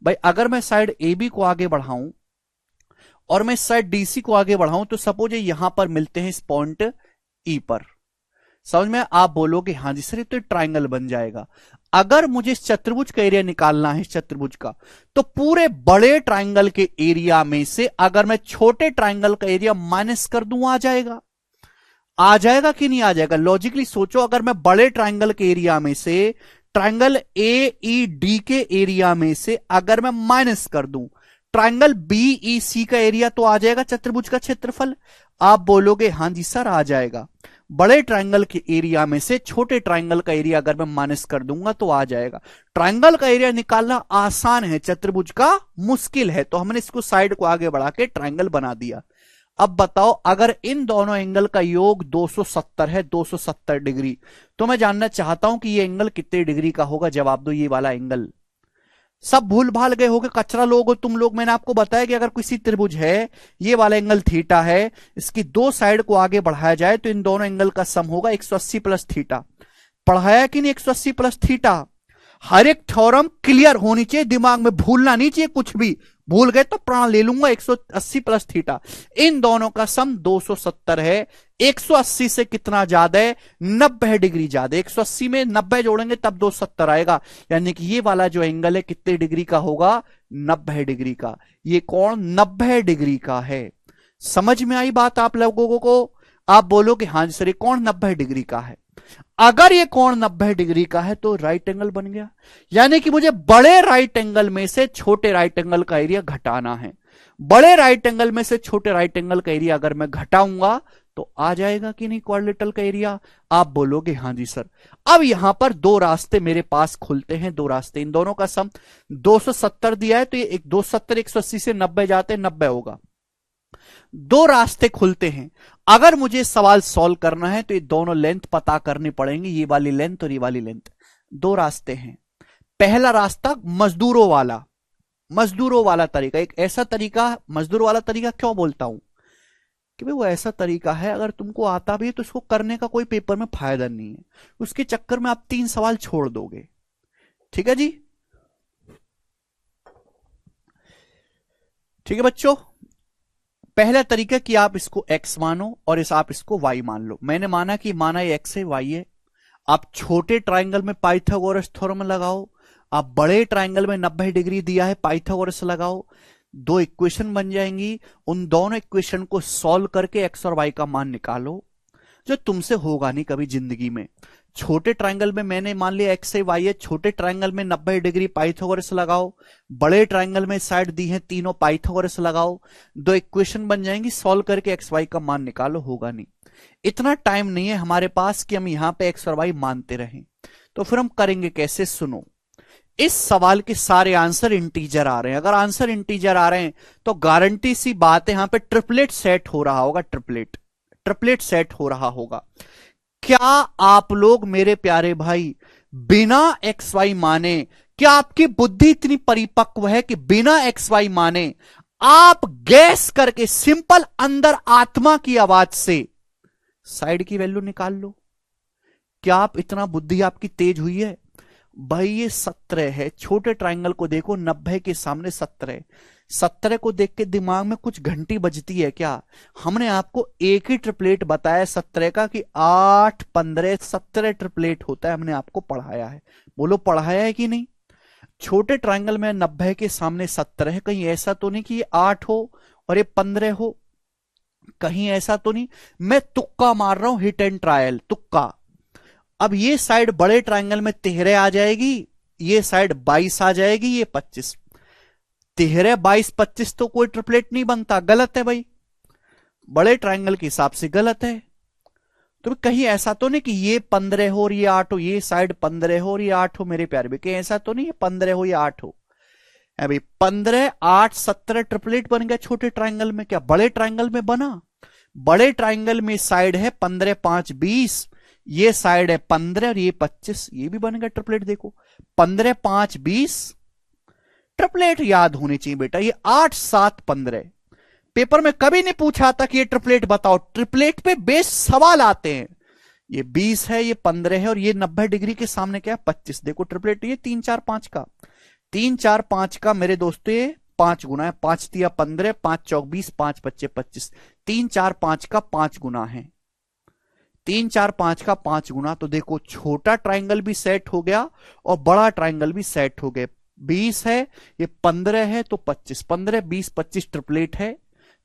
भाई। अगर मैं साइड AB को आगे बढ़ाऊं और मैं साइड DC को आगे बढ़ाऊं, तो सपोज यहां पर मिलते हैं इस पॉइंट E पर, समझ में? आप बोलोगे हाँ जी सर, तो ट्राइंगल बन जाएगा। अगर मुझे इस चतुर्भुज का एरिया निकालना है, इस चतुर्भुज का, तो पूरे बड़े ट्राइंगल के एरिया में से अगर मैं छोटे ट्राइंगल का एरिया माइनस कर दूं, आ जाएगा। आ जाएगा कि नहीं आ जाएगा? लॉजिकली सोचो, अगर मैं बड़े ट्राइंगल के एरिया में से ट्राइंगल AED के एरिया में से अगर मैं माइनस कर दूं ट्राइंगल BEC का एरिया, तो आ जाएगा चतुर्भुज का क्षेत्रफल। आप बोलोगे हाँ जी सर आ जाएगा। बड़े ट्राइंगल के एरिया में से छोटे ट्राइंगल का एरिया अगर मैं माइनस कर दूंगा तो आ जाएगा। ट्राइंगल का एरिया निकालना आसान है, चतुर्भुज का मुश्किल है, तो हमने इसको साइड को आगे बढ़ा के ट्राइंगल बना दिया। अब बताओ, अगर इन दोनों एंगल का योग 270 है, 270 डिग्री, तो मैं जानना चाहता हूं कि ये एंगल कितने डिग्री का होगा। जवाब दो, ये वाला एंगल। सब भूल भाल गए होगे, कचरा लोग हो तुम लोग। मैंने आपको बताया कि अगर किसी त्रिभुज है, ये वाला एंगल थीटा है, इसकी 2 साइड को आगे बढ़ाया जाए तो इन दोनों एंगल का सम होगा 180 प्लस थीटा। पढ़ाया कि नहीं 180 प्लस थीटा? हर एक थ्योरम क्लियर होनी चाहिए, दिमाग में भूलना नहीं चाहिए कुछ भी। भूल गए तो प्राण ले लूंगा। 180 प्लस थीटा, इन दोनों का सम 270 है। 180 से कितना ज्यादा है? 90 डिग्री ज्यादा। 180 में 90 जोड़ेंगे तब 270 आएगा, यानी कि ये वाला जो एंगल है कितने डिग्री का होगा? 90 डिग्री का। ये कोण 90 डिग्री का है। समझ में आई बात आप लोगों को? आप बोलोगे हाँ जी सर, ये कोण 90 डिग्री का है। अगर ये कोण 90 डिग्री का है तो राइट एंगल बन गया, यानी कि मुझे बड़े राइट एंगल में से छोटे राइट एंगल का एरिया घटाना है। बड़े राइट एंगल में से छोटे राइट एंगल का एरिया अगर मैं घटाऊंगा तो आ जाएगा कि नहीं क्वाड्रिलेटरल का एरिया? आप बोलोगे हाँ जी सर। अब यहां पर 2 रास्ते मेरे पास खुलते हैं, 2 रास्ते। इन दोनों का सम 270 दिया है, तो ये 270 180 से 90 जाते 90 होगा। दो रास्ते खुलते हैं। अगर मुझे सवाल सॉल्व करना है तो ये दोनों लेंथ पता करनी पड़ेंगी, ये वाली लेंथ और ये वाली लेंथ। दो रास्ते हैं। पहला रास्ता मजदूरों वाला, मजदूरों वाला तरीका, एक ऐसा तरीका, मजदूर वाला तरीका क्यों बोलता हूं कि भाई वो ऐसा तरीका है अगर तुमको आता भी है तो उसको करने का कोई पेपर में फायदा नहीं है, उसके चक्कर में आप 3 सवाल छोड़ दोगे। ठीक है जी, ठीक है बच्चों। पहला तरीका कि आप इसको x मानो और आप इसको y मान लो। मैंने माना कि माना ये x है y है। आप छोटे ट्राइंगल में पाइथागोरस थ्योरम लगाओ, आप बड़े ट्राइंगल में 90 डिग्री दिया है पाइथागोरस लगाओ, दो इक्वेशन बन जाएंगी। उन दोनों इक्वेशन को सॉल्व करके x और y का मान निकालो, जो तुमसे होगा नहीं कभी जिंदगी में। छोटे ट्राइंगल में मैंने मान लिया x है y है, छोटे ट्राइंगल में 90 डिग्री पाइथागोरस लगाओ, बड़े ट्राइंगल में साइड दी है तीनों पाइथागोरस लगाओ, दो इक्वेशन बन जाएंगी, सॉल्व करके x y का मान निकालो, होगा नहीं। इतना टाइम नहीं है हमारे पास कि हम यहां पे x और y मानते रहें। तो फिर हम करेंगे कैसे, सुनो। इस सवाल के सारे आंसर इंटीजर आ रहे हैं। अगर आंसर इंटीजर आ रहे हैं तो गारंटी सी बात है यहां पे ट्रिपलेट सेट हो रहा होगा, ट्रिपलेट ट्रिपलेट सेट हो रहा होगा। क्या आप लोग मेरे प्यारे भाई बिना एक्स वाई माने, क्या आपकी बुद्धि इतनी परिपक्व है कि बिना एक्स वाई माने आप गैस करके सिंपल अंदर आत्मा की आवाज से साइड की वैल्यू निकाल लो? क्या आप इतना बुद्धि आपकी तेज हुई है? भाई ये 17 है, छोटे ट्राइंगल को देखो 90 के सामने 17, 17 को देख के दिमाग में कुछ घंटी बजती है क्या? हमने आपको एक ही ट्रिपलेट बताया 17 का कि 8 15 17 ट्रिपलेट होता है, हमने आपको पढ़ाया है। बोलो पढ़ाया है कि नहीं? छोटे ट्राइंगल में 90 के सामने 17 है, कहीं ऐसा तो नहीं कि ये 8 हो और ये 15 हो, कहीं ऐसा तो नहीं। मैं तुक्का मार रहा हूं, हिट एंड ट्रायल, तुक्का। अब ये साइड बड़े ट्राइंगल में 13 आ जाएगी, ये साइड 22 आ जाएगी, ये 25। 13 22 25 तो कोई ट्रिपलेट नहीं बनता, गलत है भाई, बड़े ट्राइंगल के हिसाब से गलत है। तो कहीं ऐसा तो नहीं कि ये 15 हो और ये 8 हो, ये साइड 15 हो और ये 8 हो, मेरे प्यारे भी कहीं ऐसा तो नहीं ये 15 हो या 8 हो। अभी 15 8 17 ट्रिपलेट बन गया छोटे ट्राइंगल में, क्या बड़े ट्राइंगल में बना? बड़े ट्राइंगल में साइड है 15 5 20, ये साइड है 15 और ये 25, ये भी बन गया ट्रिपलेट। देखो 15 5 20 ट्रिपलेट याद होनी चाहिए बेटा। ये 8 7 15 पेपर में कभी नहीं पूछा था कि ये ट्रिपलेट बताओ, ट्रिपलेट पे बेस सवाल आते हैं। ये 20 है, ये 15 है और ये 90 डिग्री के सामने क्या है 25। देखो ट्रिपलेट ये 3 4 5 का, 3 4 5 का मेरे दोस्तों ये 5 गुना है, 5 दिया 15, 5 चौक 20, 5 25 25, 3 4 5 का 5 गुना है, 3 4 5 का 5 गुना। तो देखो छोटा ट्राइंगल भी सेट हो गया और बड़ा ट्राइंगल भी सेट हो गया। 20 है, ये 15 है तो 25, 15 20 25 ट्रिपलेट है,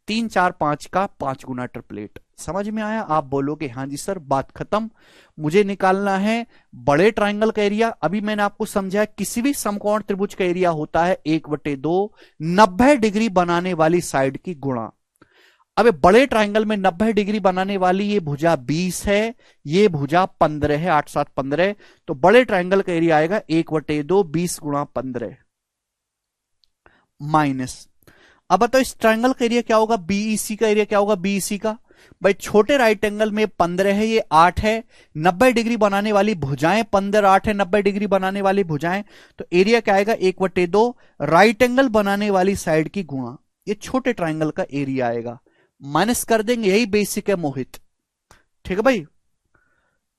3 4 5 का 5 गुना ट्रिपलेट। समझ में आया? आप बोलोगे हाँ जी सर बात खत्म। मुझे निकालना है बड़े ट्राइंगल का एरिया। अभी मैंने आपको समझाया किसी भी समकोण त्रिभुज का एरिया होता है 1/2 90 डिग्री बनाने वाली साइड की गुणा। अब बड़े ट्राइंगल में 90 डिग्री बनाने वाली ये भुजा 20 है, ये भुजा 15 है, 8 7 15, तो बड़े ट्राइंगल का एरिया आएगा 1/2 20 गुणा 15 माइनस। अब बताओ इस ट्राइंगल का एरिया क्या होगा, बीईसी का एरिया क्या होगा, बीईसी का? भाई छोटे राइट एंगल में 15 है, ये 8 है, 90 डिग्री बनाने वाली भुजाएं 15 8 है, 90 डिग्री बनाने वाली भुजाएं, तो एरिया क्या आएगा 1/2 राइट एंगल बनाने वाली साइड की गुणा। ये छोटे ट्राइंगल का एरिया आएगा, माइनस कर देंगे। यही बेसिक है मोहित, ठीक है भाई,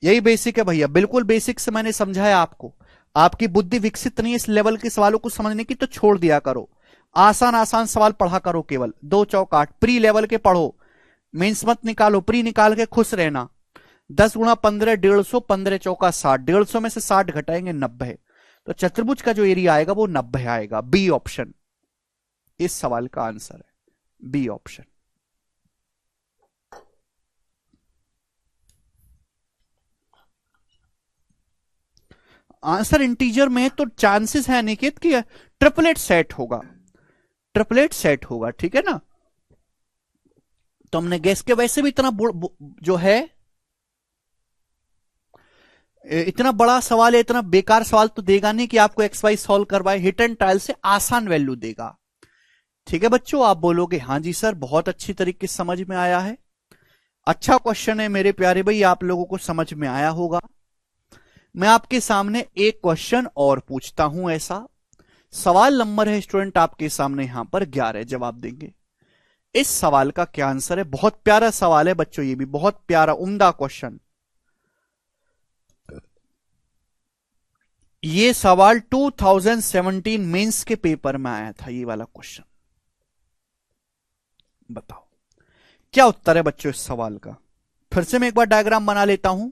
यही बेसिक है भैया, बिल्कुल बेसिक से मैंने समझाया आपको। आपकी बुद्धि विकसित नहीं है इस लेवल के सवालों को समझने की, तो छोड़ दिया करो, आसान आसान सवाल पढ़ा करो, केवल 2 चौक 8 प्री लेवल के पढ़ो, मेंस मत निकालो, प्री निकाल के खुश रहना। 10 गुणा 15 150, 15 चौका 60, 150 में से 60 घटाएंगे 90, तो चतुर्भुज का जो एरिया आएगा वो 90 आएगा। बी ऑप्शन इस सवाल का आंसर है, बी ऑप्शन। आंसर इंटीजर में तो चांसेस है निकेत कि ट्रिपलेट सेट होगा, ट्रिपलेट सेट होगा, ठीक है ना? तो हमने गैस के वैसे भी इतना जो है इतना बड़ा सवाल है, इतना बेकार सवाल तो देगा नहीं कि आपको एक्स वाई सॉल्व करवाए, हिट एंड ट्रायल से आसान वैल्यू देगा। ठीक है बच्चों, आप बोलोगे हाँ जी सर, बहुत अच्छी तरीके से समझ में आया है। अच्छा क्वेश्चन है मेरे प्यारे भाई, आप लोगों को समझ में आया होगा। मैं आपके सामने एक क्वेश्चन और पूछता हूं ऐसा। सवाल नंबर है स्टूडेंट आपके सामने यहां पर 11 जवाब देंगे। इस सवाल का क्या आंसर है? बहुत प्यारा सवाल है बच्चों, ये भी बहुत प्यारा उम्दा क्वेश्चन। ये सवाल 2017 मेंस के पेपर में आया था, ये वाला क्वेश्चन। बताओ क्या उत्तर है बच्चों इस सवाल का। फिर से मैं एक बार डायग्राम बना लेता हूं।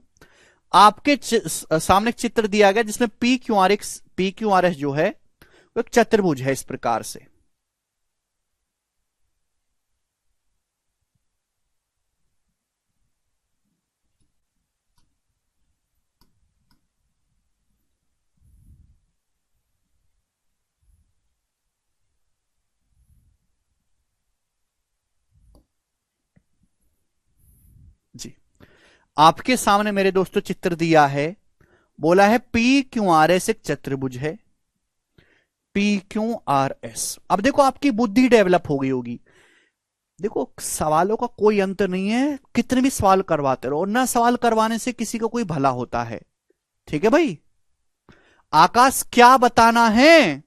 आपके सामने एक चित्र दिया गया जिसमें पी क्यू आर एस जो है वो एक चतुर्भुज है इस प्रकार से। जी, आपके सामने मेरे दोस्तों चित्र दिया है, बोला है पी क्यू आर एस एक चतुर्भुज है। पी क्यू आर एस, अब देखो आपकी बुद्धि डेवलप हो गई होगी। देखो सवालों का कोई अंत नहीं है, कितने भी सवाल करवाते रहो, ना सवाल करवाने से किसी को कोई भला होता है। ठीक है भाई, आकाश क्या बताना है?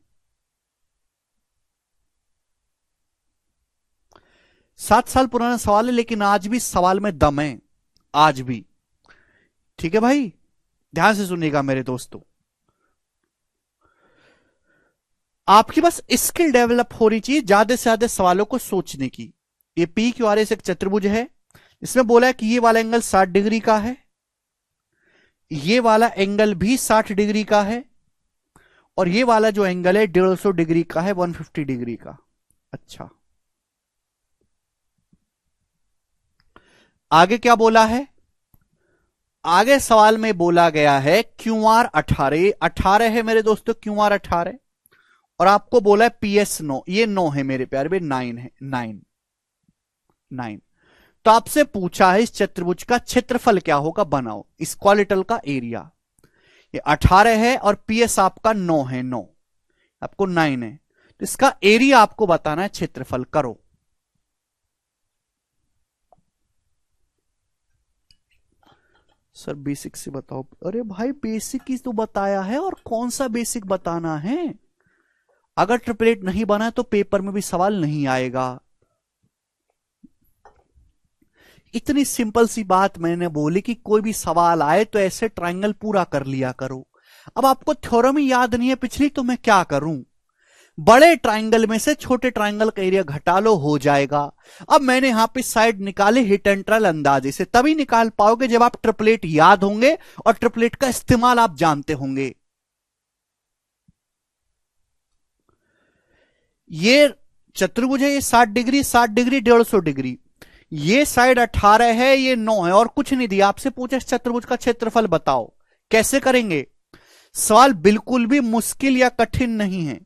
7 साल पुराना सवाल है लेकिन आज भी सवाल में दम है, आज भी। ठीक है भाई, ध्यान से सुनिएगा मेरे दोस्तों। आपकी बस स्किल डेवलप होनी चाहिए ज्यादा से ज्यादा सवालों को सोचने की। ये पी क्यू आर एस एक चतुर्भुज है, इसमें बोला है कि ये वाला एंगल 60 डिग्री का है, ये वाला एंगल भी 60 डिग्री का है, और ये वाला जो एंगल है 150 डिग्री का है, 150 डिग्री का। अच्छा, आगे क्या बोला है? आगे सवाल में बोला गया है क्यू आर 18 है मेरे दोस्तों, क्यू आर 18, और आपको बोला है पी एस 9, ये 9 है मेरे प्यारे भाई, 9 है, 9। तो आपसे पूछा है इस चतुर्भुज का क्षेत्रफल क्या होगा, बनाओ स्क्वालिटल का एरिया। ये 18 है और पी एस आपका 9 है, 9 आपको 9 है, तो इसका एरिया आपको बताना है, क्षेत्रफल करो। सर बेसिक से बताओ। अरे भाई बेसिक ही तो बताया है, और कौन सा बेसिक बताना है? अगर ट्रिपलेट नहीं बना तो पेपर में भी सवाल नहीं आएगा। इतनी सिंपल सी बात मैंने बोली कि कोई भी सवाल आए तो ऐसे ट्रायंगल पूरा कर लिया करो। अब आपको थ्योरम ही याद नहीं है पिछली, तो मैं क्या करूं? बड़े ट्रायंगल में से छोटे ट्रायंगल का एरिया घटा लो, हो जाएगा। अब मैंने यहां पे साइड निकाले हिट एंड ट्रायल अंदाजे से, तभी निकाल पाओगे जब आप ट्रिपलेट याद होंगे और ट्रिपलेट का इस्तेमाल आप जानते होंगे। ये चतुर्भुज है, ये 60 डिग्री 60 डिग्री 150 डिग्री, ये साइड 18 है, ये 9 है, और कुछ नहीं दिया। आपसे पूछा इस चतुर्भुज का क्षेत्रफल बताओ, कैसे करेंगे? सवाल बिल्कुल भी मुश्किल या कठिन नहीं है।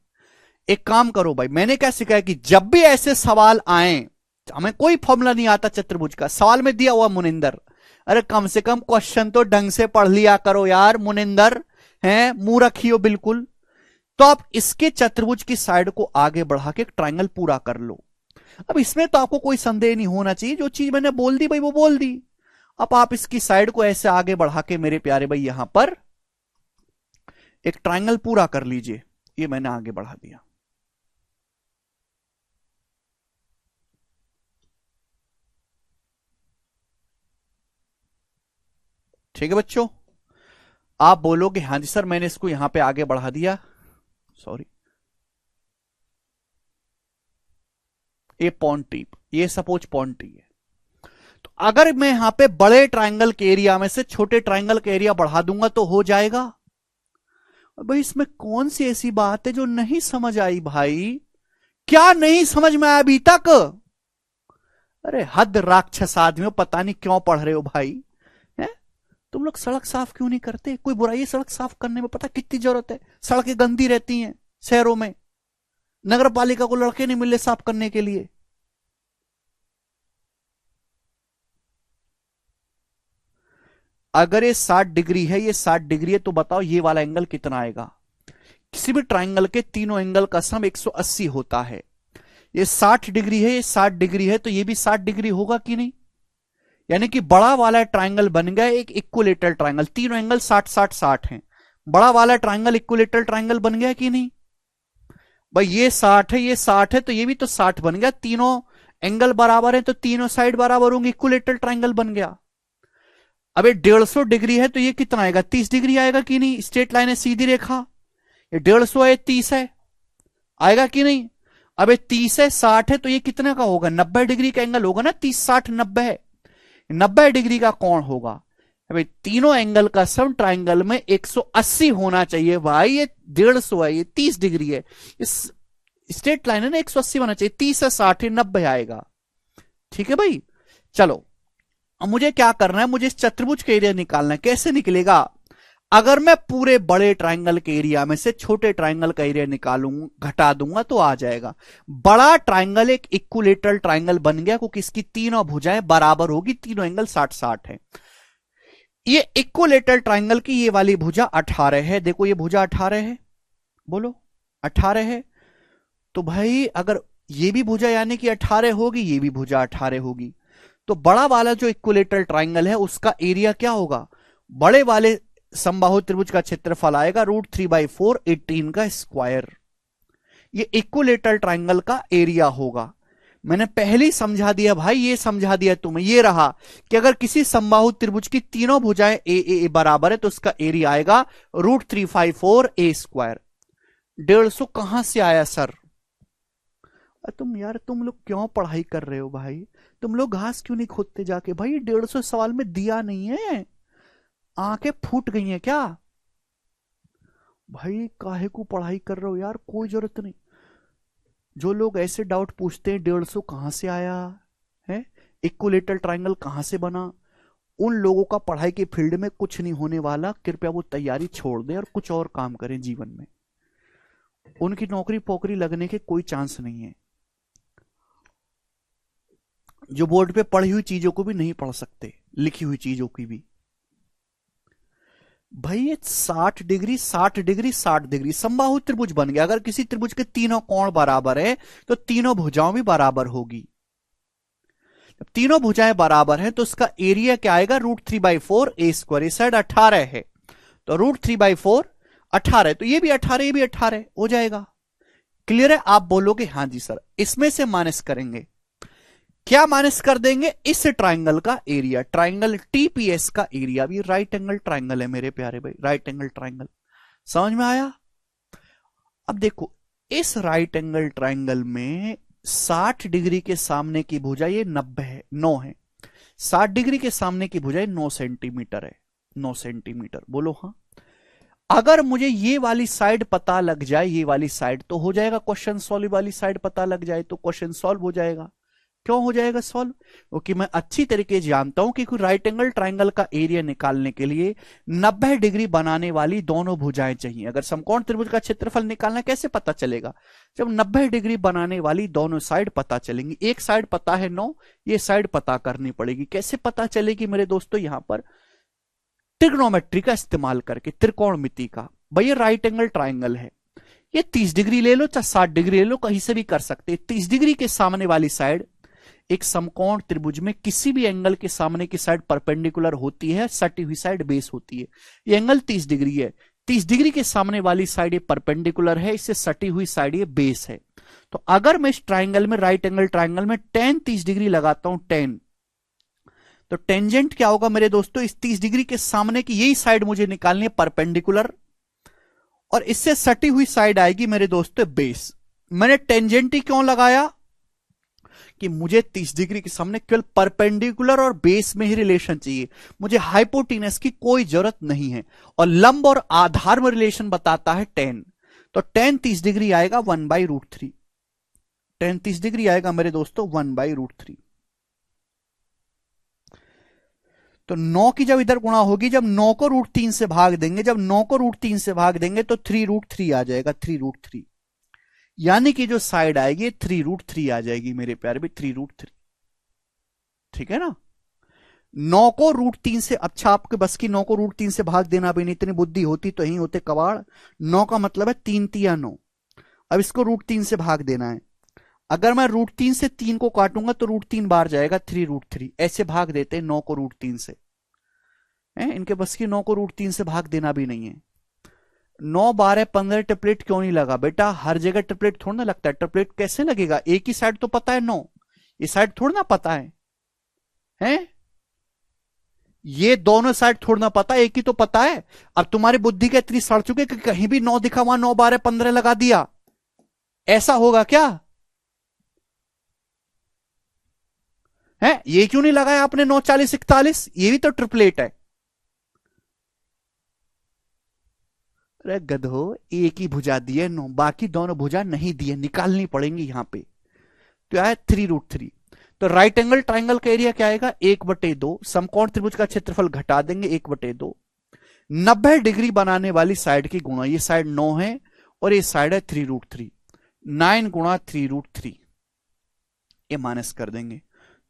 एक काम करो भाई, मैंने क्या सिखाया कि जब भी ऐसे सवाल आए, हमें कोई फॉर्मूला नहीं आता चतुर्भुज का, सवाल में दिया हुआ मुनिंदर, अरे कम से कम क्वेश्चन तो ढंग से पढ़ लिया करो यार मुनिंदर, हैं मुंह रखियो बिल्कुल। तो आप इसके चतुर्भुज की साइड को आगे बढ़ा के एक ट्रायंगल पूरा कर लो। अब इसमें तो आपको कोई संदेह नहीं होना चाहिए, जो चीज मैंने बोल दी भाई वो बोल दी। अब आप इसकी साइड को ऐसे आगे बढ़ा के मेरे प्यारे भाई यहां पर एक ट्रायंगल पूरा कर लीजिए। ये मैंने आगे बढ़ा दिया। ठीक है बच्चों, आप बोलोगे हाँ जी सर मैंने इसको यहां पे आगे बढ़ा दिया। सॉरी, ये पॉइंटी, ये सपोज पॉइंटी है। तो अगर मैं यहां पे बड़े ट्रायंगल के एरिया में से छोटे ट्रायंगल का एरिया बढ़ा दूंगा तो हो जाएगा। भाई इसमें कौन सी ऐसी बात है जो नहीं समझ आई भाई? क्या नहीं समझ में आया अभी तक? अरे हद राक्षस आदमियों, पता नहीं क्यों पढ़ रहे हो भाई। है तुम लोग सड़क साफ क्यों नहीं करते? कोई बुराई है सड़क साफ करने में? पता कितनी जरूरत है, सड़कें गंदी रहती हैं शहरों में, नगर पालिका को लड़के नहीं मिले साफ करने के लिए। अगर ये 60 डिग्री है, ये 60 डिग्री है, तो बताओ ये वाला एंगल कितना आएगा? किसी भी ट्राइंगल के तीनों एंगल का सम 180 होता है। ये 60 डिग्री है, ये 60 डिग्री है, तो ये भी 60 डिग्री होगा कि नहीं? यानी कि बड़ा वाला ट्राइंगल बन गया एक इक्विलेटरल ट्राइंगल, तीनों एंगल 60 60 60 हैं, बड़ा वाला ट्राइंगल इक्विलेटरल ट्राइंगल बन गया कि नहीं? भाई ये 60 है, ये 60 है, तो ये भी तो 60 बन गया, तीनों एंगल बराबर है तो तीनों साइड बराबर होंगे, इक्विलेटरल ट्राइंगल बन गया। अब ये 150 डिग्री है तो ये कितना आएगा? 30 डिग्री आएगा कि नहीं? स्ट्रेट लाइन है, सीधी रेखा, ये 150 है, 30 है, आएगा कि नहीं? अब ये 30 है, 60 है, तो ये कितने का होगा? 90 डिग्री का एंगल होगा ना, 30 60 90 है, 90 डिग्री का कौन होगा? भाई तीनों एंगल का सम ट्राइंगल में 180 होना चाहिए। भाई ये 150 है, ये 30 डिग्री है, इस स्ट्रेट लाइन है ना, 180 होना चाहिए, 30 है, 60 है, 90 आएगा। ठीक है भाई, चलो अब मुझे क्या करना है, मुझे इस चतुर्भुज का एरिया निकालना है। कैसे निकलेगा? अगर मैं पूरे बड़े ट्राइंगल के एरिया में से छोटे ट्राइंगल का एरिया निकालूंगा, घटा दूंगा तो आ जाएगा। बड़ा ट्राइंगल एक इक्विलेटरल ट्राइंगल बन गया क्योंकि इसकी तीनों भुजाएं बराबर होगी, तीनों एंगल 60 60 है। ये इक्विलेटरल ट्राइंगल की ये वाली भुजा 18 है, देखो ये भुजा 18 है, बोलो 18 है। तो भाई अगर ये भी भुजा यानी कि 18 होगी, ये भी भुजा 18 होगी, तो बड़ा वाला जो इक्विलेटरल ट्राइंगल है उसका एरिया क्या होगा? बड़े वाले समबाहु त्रिभुज का क्षेत्रफल आएगा √3/4 18 का स्क्वायर। ये इक्विलेटरल ट्राइंगल का एरिया होगा। मैंने पहले ही समझा दिया भाई, ये समझा दिया तुम्हें, ये रहा कि अगर किसी समबाहु त्रिभुज की तीनों भुजाएं ए बराबर है तो उसका एरिया आएगा √3/4 a स्क्वायर। 150 कहां से आया सर? तुम लोग क्यों पढ़ाई कर रहे हो भाई? तुम लोग घास क्यों नहीं खोदते जाके? भाई 150 सवाल में दिया नहीं है, आंखें फूट गई हैं क्या भाई? काहे को पढ़ाई कर रहे हो यार, कोई जरूरत नहीं। जो लोग ऐसे डाउट पूछते हैं 150 कहां से आया है, इक्विलेटरल ट्राइंगल कहां से बना, उन लोगों का पढ़ाई के फील्ड में कुछ नहीं होने वाला। कृपया वो तैयारी छोड़ दें और कुछ और काम करें जीवन में, उनकी नौकरी पोकरी लगने के कोई चांस नहीं है। जो बोर्ड पे पढ़ी हुई चीजों को भी नहीं पढ़ सकते, लिखी हुई चीजों की भी। भाई ये 60 डिग्री 60 डिग्री 60 डिग्री समबाहु त्रिभुज बन गया। अगर किसी त्रिभुज के तीनों कोण बराबर है तो तीनों भुजाओं भी बराबर होगी। जब तीनों भुजाएं बराबर हैं तो उसका एरिया क्या आएगा? √3/4 a स्क्वायर। इस साइड 18 है तो √3/4 18, तो ये भी 18, ये भी 18 हो जाएगा। क्लियर है? आप बोलोगे हाँ जी सर। इसमें से माइनस करेंगे, क्या माइनस कर देंगे? इस ट्राइंगल का एरिया, ट्राइंगल टीपीएस का एरिया। भी राइट एंगल ट्राइंगल है मेरे प्यारे भाई, राइट एंगल ट्राइंगल। समझ में आया? अब देखो इस राइट एंगल ट्राइंगल में 60 डिग्री के सामने की भुजा ये 90 है, 9 है। 60 डिग्री के सामने की भुजा 9 सेंटीमीटर है, 9 सेंटीमीटर। बोलो हाँ। अगर मुझे ये वाली साइड पता लग जाए, ये वाली साइड, तो हो जाएगा क्वेश्चन सॉल्व। वाली साइड पता लग जाए तो क्वेश्चन सॉल्व हो जाएगा। क्यों हो जाएगा सॉल्व? क्योंकि मैं अच्छी तरीके से जानता हूं कि राइट एंगल ट्राइंगल का एरिया निकालने के लिए 90 डिग्री बनाने वाली दोनों भुजाएं चाहिए। अगर समकोण त्रिभुज का क्षेत्रफल निकालना कैसे पता चलेगा? जब 90 डिग्री बनाने वाली दोनों साइड पता चलेंगी। एक साइड पता है 9, ये साइड पता करनी पड़ेगी। कैसे पता चलेगी मेरे दोस्तों? यहां पर ट्रिग्नोमेट्री का इस्तेमाल करके, त्रिकोणमिति का। भैया राइट एंगल ट्राइंगल है, ये 30 डिग्री ले लो चाहे 60 डिग्री ले लो, कहीं से भी कर सकते हैं। 30 डिग्री के सामने वाली साइड एक समकोण त्रिभुज में किसी भी एंगल के सामने की साइड परपेंडिकुलर होती है, सटी हुई साइड बेस होती है। ये एंगल 30 डिग्री है, 30 डिग्री के सामने वाली साइड ये परपेंडिकुलर है, इससे सटी हुई साइड ये बेस है। तो अगर मैं इस ट्राइंगल में, राइट एंगल ट्राइंगल में tan 30 डिग्री लगाता हूं, tan, तो टेंजेंट क्या होगा मेरे दोस्तों? इस 30 डिग्री के सामने की यही साइड मुझे निकालनी है, परपेंडिकुलर, और इससे सटी हुई साइड आएगी मेरे दोस्तों बेस। मैंने टेंजेंट ही क्यों लगाया? कि मुझे 30 डिग्री के सामने केवल परपेंडिकुलर और बेस में ही रिलेशन चाहिए, मुझे हाइपोटेनस की कोई जरूरत नहीं है। और लंब और आधार में रिलेशन बताता है tan, तो tan 30 डिग्री आएगा 1/√3। tan 30 डिग्री आएगा मेरे दोस्तों 1/√3। तो 9 की जब इधर गुणा होगी, जब 9 को √3 से भाग देंगे, जब 9 को √3 से भाग देंगे तो 3√3 आ जाएगा, 3√3। यानी कि जो साइड आएगी 3√3 आ जाएगी मेरे प्यारे भी, 3√3। ठीक है ना? 9 को √3 से, अच्छा आपके बस की 9 को √3 से भाग देना भी नहीं, इतनी बुद्धि होती तो यही होते कबाड़। 9 का मतलब है 3 तिया 9। अब इसको √3 से भाग देना है। अगर मैं √3 से 3 को काटूंगा तो √3 बार जाएगा, 3√3 ऐसे भाग देते हैं 9 को √3 से। इनके बस की 9 को √3 से भाग देना भी नहीं है। 9 12 15 ट्रिपलेट क्यों नहीं लगा बेटा? हर जगह ट्रिपलेट थोड़ा ना लगता है। ट्रिपलेट कैसे लगेगा? एक ही साइड तो पता है 9, ये साइड थोड़ा ना पता है, हैं? ये दोनों साइड थोड़ा ना पता, एक ही तो पता है। अब तुम्हारी बुद्धि के इतनी सड़ चुके कि कहीं भी 9 दिखा, वहां 9 12 15 लगा दिया, ऐसा होगा क्या? है ये क्यों नहीं लगाया आपने 9 40 41? ये भी तो ट्रिपलेट है। अरे गधो, एक ही भुजा दिए 9, बाकी दोनों भुजा नहीं दिए, निकालनी पड़ेंगी यहां पे। तो है 3√3। तो राइट एंगल ट्राइंगल का एरिया क्या आएगा? 1/2। समकोण त्रिभुज का क्षेत्रफल घटा देंगे 1/2। 90 डिग्री बनाने वाली साइड की गुणा, ये साइड 9 है और ये साइड है 3√3, 9 गुणा 3√3, ये माइनस कर देंगे।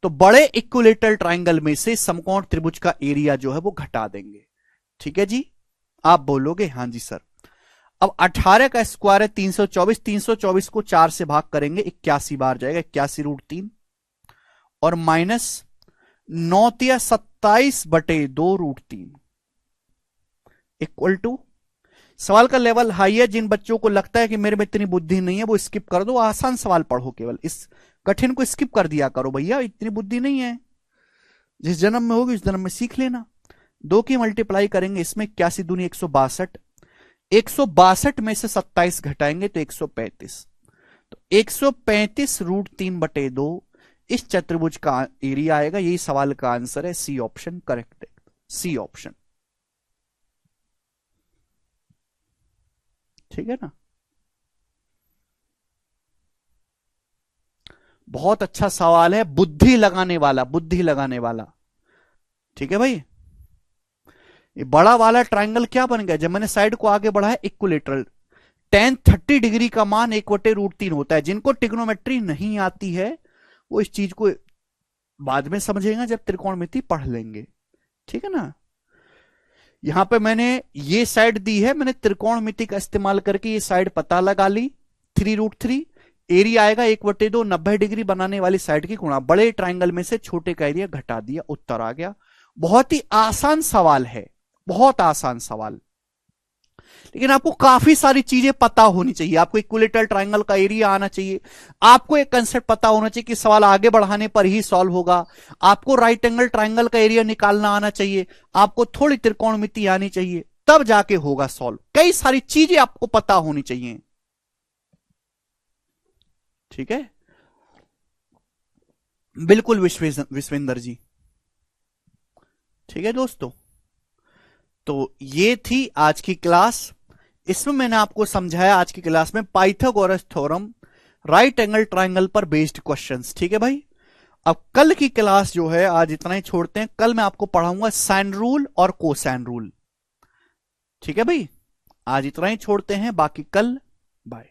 तो बड़े इक्विलेटरल ट्राइंगल में से समकोण त्रिभुज का एरिया जो है वो घटा देंगे। ठीक है जी? आप बोलोगे हाँ जी सर। अब 18 का स्क्वायर है 324, 324 को 4 से भाग करेंगे 81 बार जाएगा, 81√3 और माइनस 9 या 27/2√3 इक्वल टू। सवाल का लेवल हाई है, जिन बच्चों को लगता है कि मेरे में इतनी बुद्धि नहीं है वो स्किप कर दो, आसान सवाल पढ़ो, केवल इस कठिन को स्किप कर दिया करो भैया, इतनी बुद्धि नहीं है। जिस जन्म में होगी उस जन्म में सीख लेना। 2 की मल्टीप्लाई करेंगे इसमें, 81 दूनी 162, 162 में से 27 घटाएंगे तो 135, तो 135√3/2 इस चतुर्भुज का एरिया आएगा। यही सवाल का आंसर है, सी ऑप्शन करेक्ट है, सी ऑप्शन। ठीक है ना? बहुत अच्छा सवाल है, बुद्धि लगाने वाला, बुद्धि लगाने वाला। ठीक है भाई? ये बड़ा वाला ट्राइंगल क्या बन गया? जब मैंने साइड को आगे बढ़ाया, इक्विलेटरल। tan 30 डिग्री का मान 1/√3 होता है। जिनको ट्रिग्नोमेट्री नहीं आती है वो इस चीज को बाद में समझेगा जब त्रिकोणमिति पढ़ लेंगे। ठीक है ना? यहां पे मैंने ये साइड दी है, मैंने त्रिकोणमिति का इस्तेमाल करके ये साइड पता लगा ली, 3√3। एरिया आएगा 1/2, 90 डिग्री बनाने वाली साइड की गुणा, बड़े ट्राइंगल में से छोटे का एरिया घटा दिया, उत्तर आ गया। बहुत ही आसान सवाल है, बहुत आसान सवाल। लेकिन आपको काफी सारी चीजें पता होनी चाहिए। आपको इक्विलेटरल ट्राइंगल का एरिया आना चाहिए, आपको एक कंसेप्ट पता होना चाहिए कि सवाल आगे बढ़ाने पर ही सॉल्व होगा, आपको राइट एंगल ट्राइंगल का एरिया निकालना आना चाहिए, आपको थोड़ी त्रिकोणमिति आनी चाहिए, तब जाके होगा सॉल्व। कई सारी चीजें आपको पता होनी चाहिए। ठीक है? बिल्कुल विश्वेंद्र जी। ठीक है दोस्तों, तो ये थी आज की क्लास। इसमें मैंने आपको समझाया आज की क्लास में Pythagoras theorem, right angle triangle पर बेस्ड क्वेश्चंस। ठीक है भाई? अब कल की क्लास जो है आज इतना ही छोड़ते हैं, कल मैं आपको पढ़ाऊंगा साइन रूल और कोसाइन रूल। ठीक है भाई? आज इतना ही छोड़ते हैं, बाकी कल। बाय।